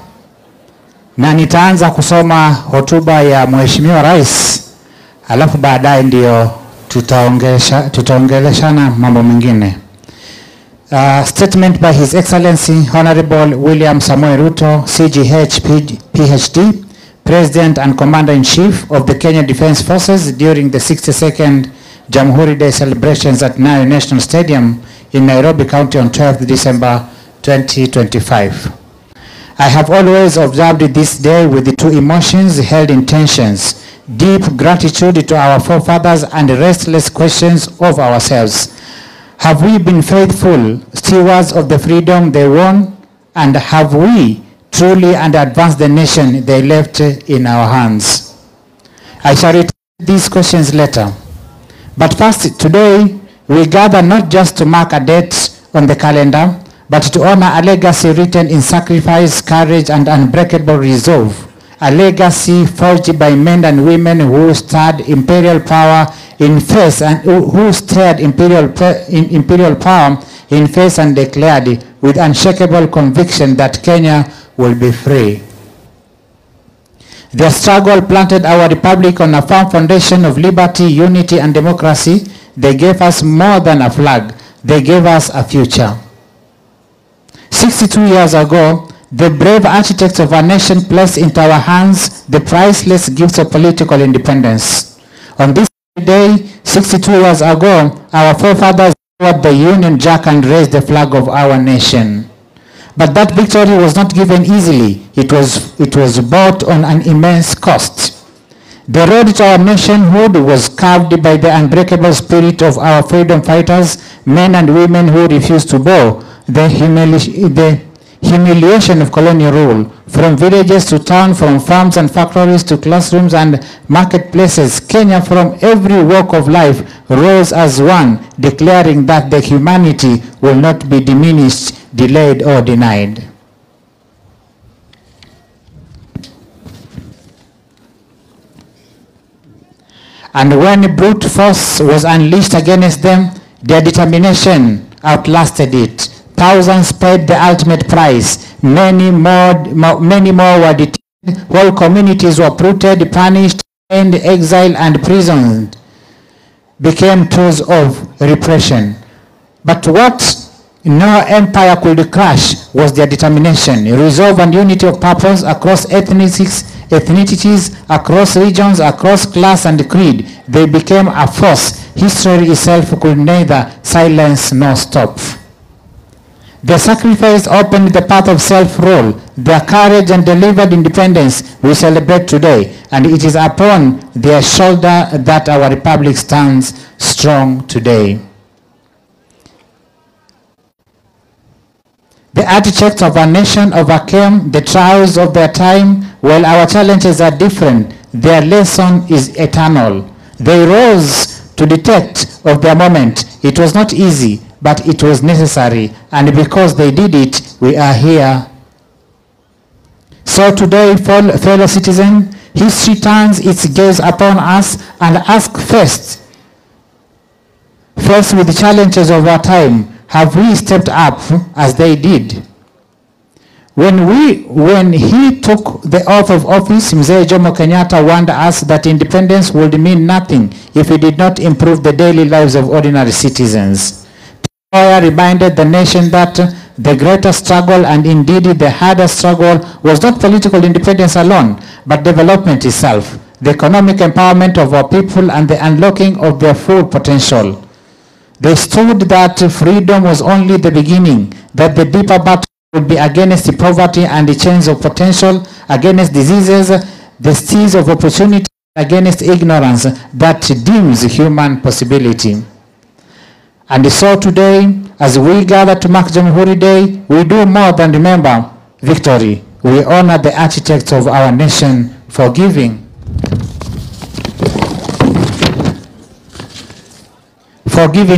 na nitaanza kusoma hotuba ya Mheshimiwa Rais, alafu baadaye ndio tutaongeleshana mambo mengine. Statement by His Excellency Honorable William Samuel Ruto, CGH PhD, President and Commander-in-Chief of the Kenya Defence Forces during the 62nd Jamhuri Day celebrations at Nyayo National Stadium in Nairobi County on 12th December 2025. I have always observed this day with the two emotions held in tensions: deep gratitude to our forefathers and restless questions of ourselves. Have we been faithful stewards of the freedom they won? And have we truly advanced the nation they left in our hands? I shall return to these questions later. But first, today, we gather not just to mark a date on the calendar, but to honor a legacy written in sacrifice, courage, and unbreakable resolve. A legacy forged by men and women who stirred imperial power in face and who stared imperial power in face and declared with unshakable conviction that Kenya will be free. Their struggle planted our republic on a firm foundation of liberty, unity, and democracy. They gave us more than a flag. They gave us a future. 62 years ago, the brave architects of our nation placed into our hands the priceless gifts of political independence. On this day, 62 years ago, our forefathers lowered the Union Jack and raised the flag of our nation. But that victory was not given easily. It was bought on an immense cost. The road to our nationhood was carved by the unbreakable spirit of our freedom fighters, men and women who refused to bow the humiliation of colonial rule. From villages to town, from farms and factories to classrooms and marketplaces, Kenya from every walk of life rose as one, declaring that the humanity will not be diminished, delayed, or denied. And when brute force was unleashed against them, their determination outlasted it. Thousands paid the ultimate price. Many more were detained. Whole communities were uprooted, punished, and exiled, and prisoned became tools of repression. But what no empire could crush was their determination, resolve, and unity of purpose across ethnicities, across regions, across class and creed. They became a force history itself could neither silence nor stop. Their sacrifice opened the path of self-rule. Their courage and delivered independence we celebrate today, and it is upon their shoulder that our republic stands strong today. The architects of our nation overcame the trials of their time. While our challenges are different, their lesson is eternal. They rose to the test of their moment. It was not easy, but it was necessary, and because they did it, we are here. So today, fellow citizens, history turns its gaze upon us and asks first, faced with the challenges of our time, have we stepped up as they did? When he took the oath of office, Mzee Jomo Kenyatta warned us that independence would mean nothing if it did not improve the daily lives of ordinary citizens. Toya reminded the nation that The greater struggle, and indeed the harder struggle, was not political independence alone, but development itself, the economic empowerment of our people and the unlocking of their full potential. They stood that freedom was only the beginning, that the deeper battle would be against poverty and the chains of potential, against diseases, the seas of opportunity, against ignorance that dims human possibility. And so today, as we gather to mark Jamhuri Day, we do more than remember victory. We honor the architects of our nation for giving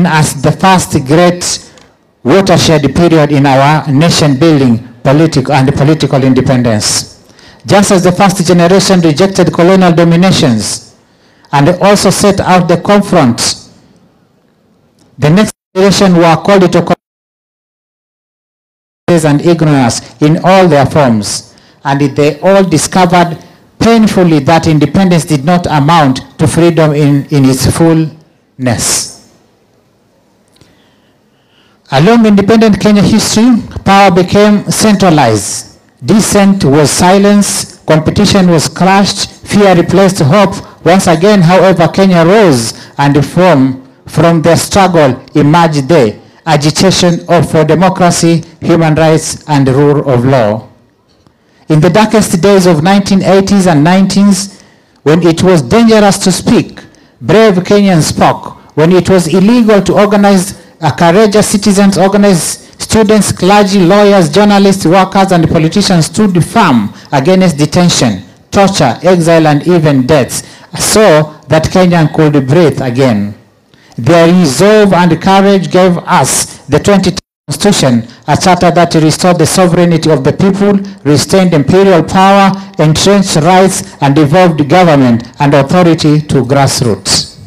us the first great watershed period in our nation building political independence. Just as the first generation rejected colonial dominations and also set out to confront, the next generation were called to and ignorance in all their forms, and they all discovered painfully that independence did not amount to freedom in its fullness. Along independent Kenya history, power became centralized. Dissent was silenced, competition was crushed, fear replaced hope. Once again, however, Kenya rose, and from their struggle emerged the agitation for democracy, human rights, and rule of law. In the darkest days of 1980s and 90s, when it was dangerous to speak, brave Kenyans spoke. When it was illegal to organize, courageous citizens organized. Students, clergy, lawyers, journalists, workers, and politicians stood firm against detention, torture, exile, and even deaths, so that Kenya could breathe again. Their resolve and courage gave us the 2010 Constitution, a charter that restored the sovereignty of the people, restrained imperial power, entrenched rights, and devolved government and authority to grassroots.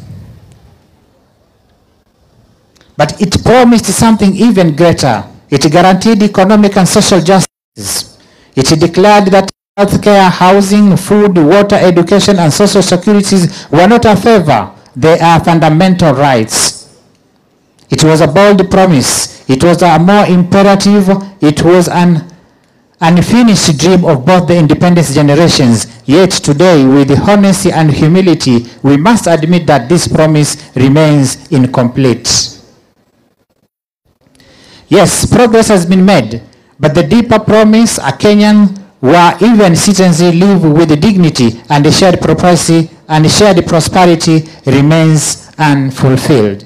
But it promised something even greater. It guaranteed economic and social justice. It declared that healthcare, housing, food, water, education, and social securities were not a favor. They are fundamental rights. It was a bold promise. It was a more imperative. It was an unfinished dream of both the independence generations. Yet today, with honesty and humility, we must admit that this promise remains incomplete. Yes, progress has been made, but the deeper promise, a Kenyan where even citizens live with dignity and shared prosperity remains unfulfilled.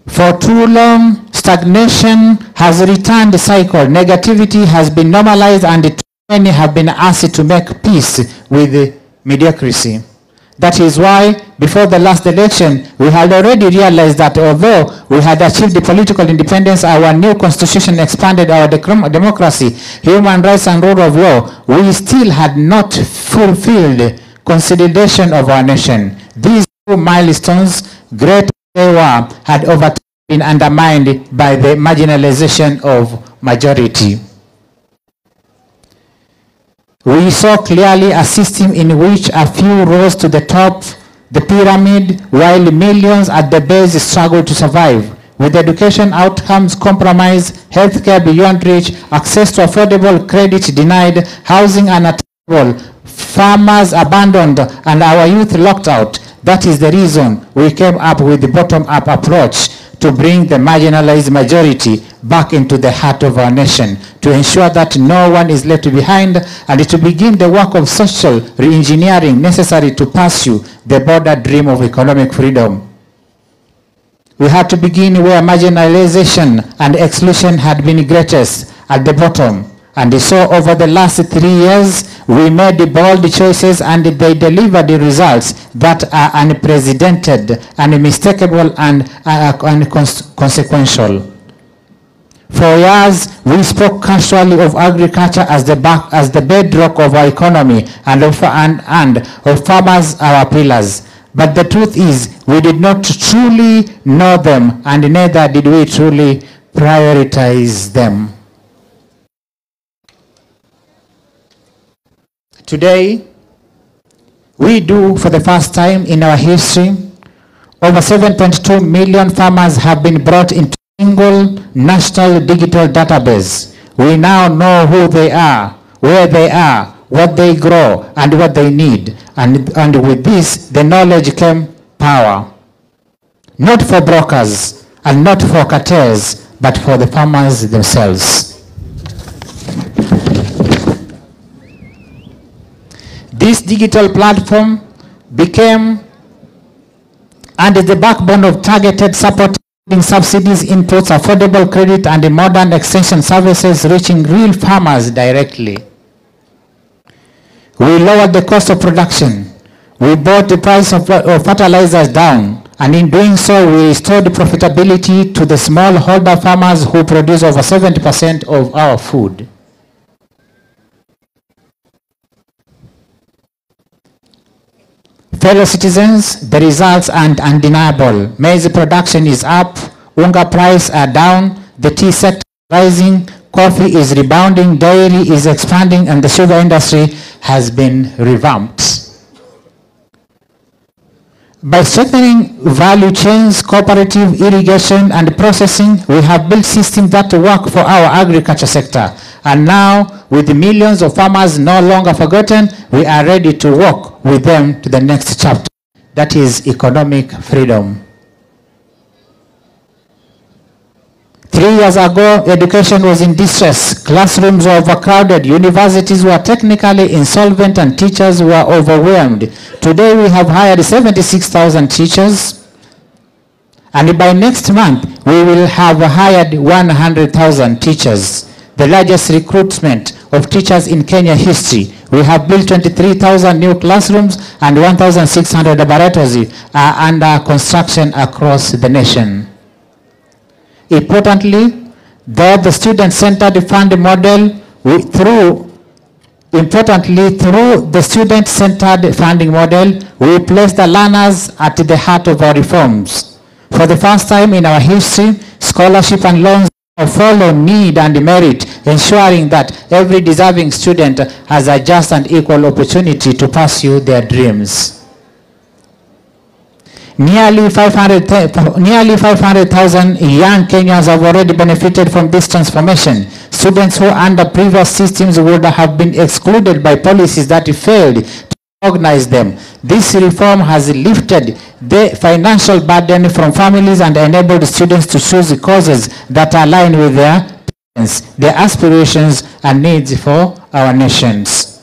For too long, stagnation has returned the cycle. Negativity has been normalized, and too many have been asked to make peace with mediocrity. That is why, before the last election, we had already realized that although we had achieved the political independence, our new constitution expanded our democracy, human rights, and rule of law, we still had not fulfilled consolidation of our nation. These two milestones, great as they were, had over time been undermined by the marginalization of majority. We saw clearly a system in which a few rose to the top, the pyramid, while millions at the base struggled to survive. With education outcomes compromised, healthcare beyond reach, access to affordable credit denied, housing unattainable, farmers abandoned, and our youth locked out. That is the reason we came up with the bottom-up approach to bring the marginalized majority back into the heart of our nation, to ensure that no one is left behind, and to begin the work of social re-engineering necessary to pursue the broader dream of economic freedom. We had to begin where marginalization and exclusion had been greatest, at the bottom. And so over the last 3 years, we made bold choices, and they delivered the results that are unprecedented, unmistakable, and consequential. For years, we spoke casually of agriculture as the bedrock of our economy, and of farmers, our pillars. But the truth is, we did not truly know them, and neither did we truly prioritize them. Today, we do, for the first time in our history, over 7.2 million farmers have been brought into a single national digital database. We now know who they are, where they are, what they grow, and what they need. And with this, the knowledge came power. Not for brokers and not for cartels, but for the farmers themselves. This digital platform became and is the backbone of targeted support, subsidies, inputs, affordable credit, and modern extension services reaching real farmers directly. We lowered the cost of production. We brought the price of fertilizers down, and in doing so, we restored profitability to the smallholder farmers who produce over 70% of our food. Fellow citizens, the results are undeniable. Maize production is up, unga prices are down, the tea sector is rising, coffee is rebounding, dairy is expanding, and the sugar industry has been revamped. By strengthening value chains, cooperative irrigation, and processing, we have built systems that work for our agriculture sector. And now, with millions of farmers no longer forgotten, we are ready to walk with them to the next chapter. That is economic freedom. 3 years ago, education was in distress. Classrooms were overcrowded. Universities were technically insolvent and teachers were overwhelmed. Today, we have hired 76,000 teachers. And by next month, we will have hired 100,000 teachers. The largest recruitment of teachers in Kenya history. We have built 23,000 new classrooms and 1,600 laboratories are under construction across the nation. Importantly, the student-centered fund model, through the student-centered funding model, we place the learners at the heart of our reforms. For the first time in our history, scholarship and loans follow need and merit, ensuring that every deserving student has a just and equal opportunity to pursue their dreams. Nearly 500,000 young Kenyans have already benefited from this transformation. Students who under previous systems would have been excluded by policies that failed to recognize them. This reform has lifted the financial burden from families and enabled students to choose courses that align with their parents, their aspirations and needs for our nations.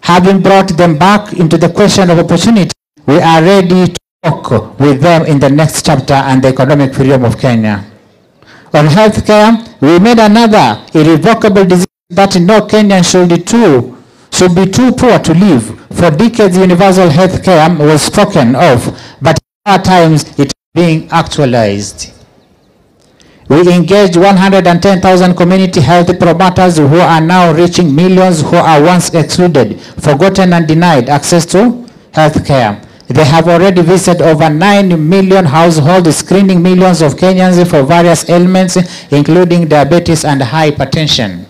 Having brought them back into the question of opportunity, we are ready to work with them in the next chapter and the economic freedom of Kenya. On healthcare, we made another irrevocable decision that no Kenyan should be too poor to live. For decades, universal healthcare was spoken of, but at times it is being actualized. We engaged 110,000 community health promoters who are now reaching millions who are once excluded, forgotten and denied access to healthcare. They have already visited over 9 million households, screening millions of Kenyans for various ailments, including diabetes and hypertension.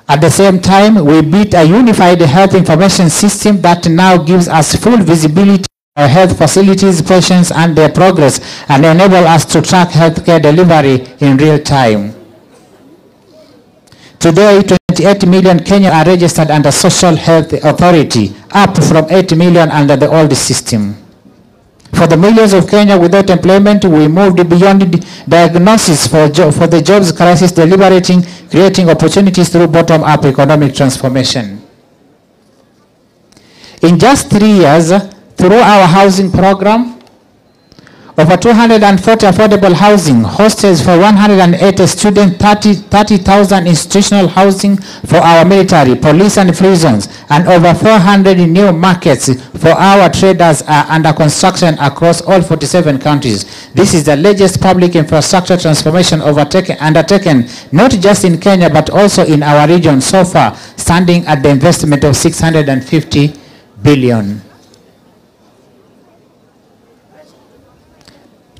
At the same time, we built a unified health information system that now gives us full visibility of our health facilities, patients, and their progress, and enable us to track healthcare delivery in real time. Today, 28 million Kenyans are registered under Social Health Authority, up from 8 million under the old system. For the millions of Kenya without employment, we moved beyond diagnosis for the jobs crisis, deliberating, creating opportunities through bottom-up economic transformation. In just 3 years, through our housing program, over 240 affordable housing, hostels for 180 students, 30,000 institutional housing for our military, police and prisons, and over 400 new markets for our traders are under construction across all 47 countries. This is the largest public infrastructure transformation undertaken not just in Kenya but also in our region so far, standing at the investment of 650 billion.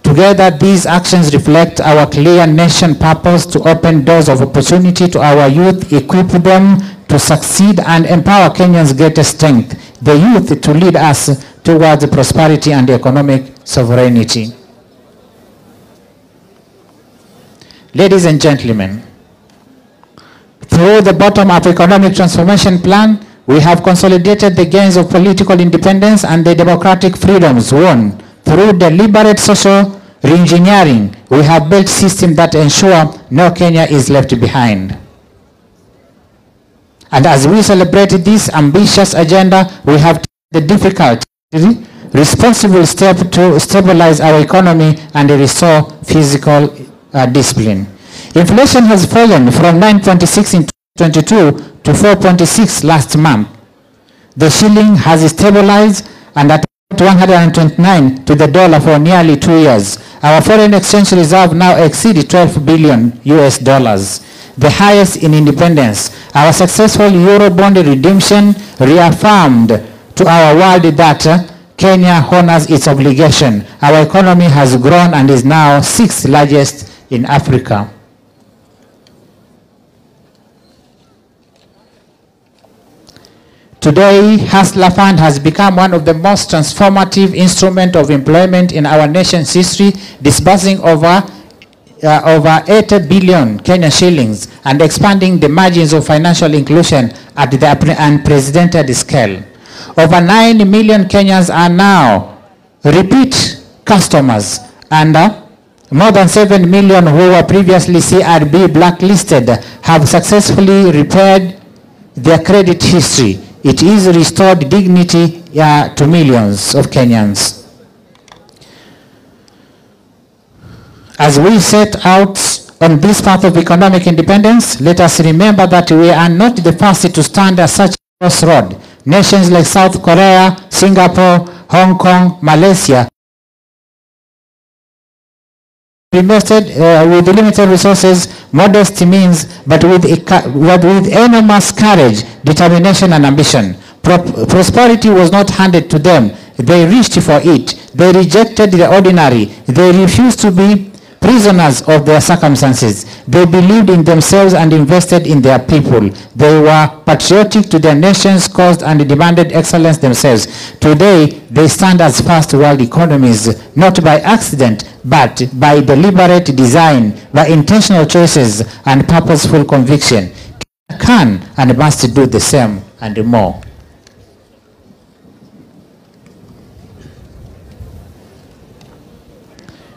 Together, these actions reflect our clear nation purpose to open doors of opportunity to our youth, equip them to succeed and empower Kenyans' greatest strength, the youth, to lead us towards prosperity and economic sovereignty. Ladies and gentlemen, through the bottom-up economic transformation plan, we have consolidated the gains of political independence and the democratic freedoms won. Through deliberate social re-engineering, we have built systems that ensure no Kenya is left behind. And as we celebrate this ambitious agenda, we have taken the difficult, responsible step to stabilize our economy and restore physical discipline. Inflation has fallen from 9.6 in 2022 to 4.6 last month. The shilling has stabilized and at 129 to the dollar for nearly 2 years. Our foreign exchange reserve now exceeds 12 billion US dollars, the highest in independence. Our successful Eurobond redemption reaffirmed to our world that Kenya honors its obligation. Our economy has grown and is now 6th largest in Africa. Today, Hustler Fund has become one of the most transformative instruments of employment in our nation's history, disbursing over 80 billion Kenyan shillings and expanding the margins of financial inclusion at the unprecedented scale. Over 9 million Kenyans are now repeat customers, and more than 7 million who were previously CRB blacklisted have successfully repaired their credit history. It is restored dignity to millions of Kenyans. As we set out on this path of economic independence, let us remember that we are not the first to stand at such a crossroad. Nations like South Korea, Singapore, Hong Kong, Malaysia invested with limited resources, modest means, but with enormous courage, determination, and ambition. Prosperity was not handed to them. They reached for it. They rejected the ordinary. They refused to be prisoners of their circumstances. They believed in themselves and invested in their people. They were patriotic to their nation's cause and demanded excellence themselves. Today, they stand as first world economies, not by accident, but by deliberate design, by intentional choices and purposeful conviction. Can and must do the same and more.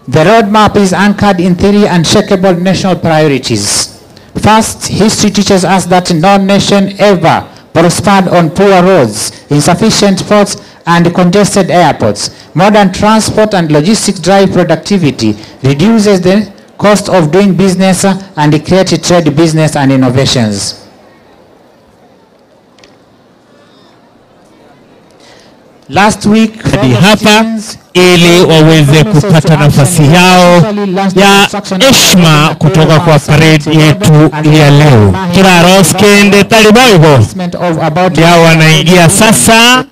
The roadmap is anchored in 3 unshakable national priorities. First, history teaches us that no nation ever prospered on poor roads, insufficient ports, and congested airports. Modern transport and logistics drive productivity, reduces the cost of doing business, and create trade, business, and innovations. Last week hapa ili waweze kupata nafasi yao ya heshima kutoka kwa parade yetu ya leo. Kila roskende taliboibo ya wanaingia sasa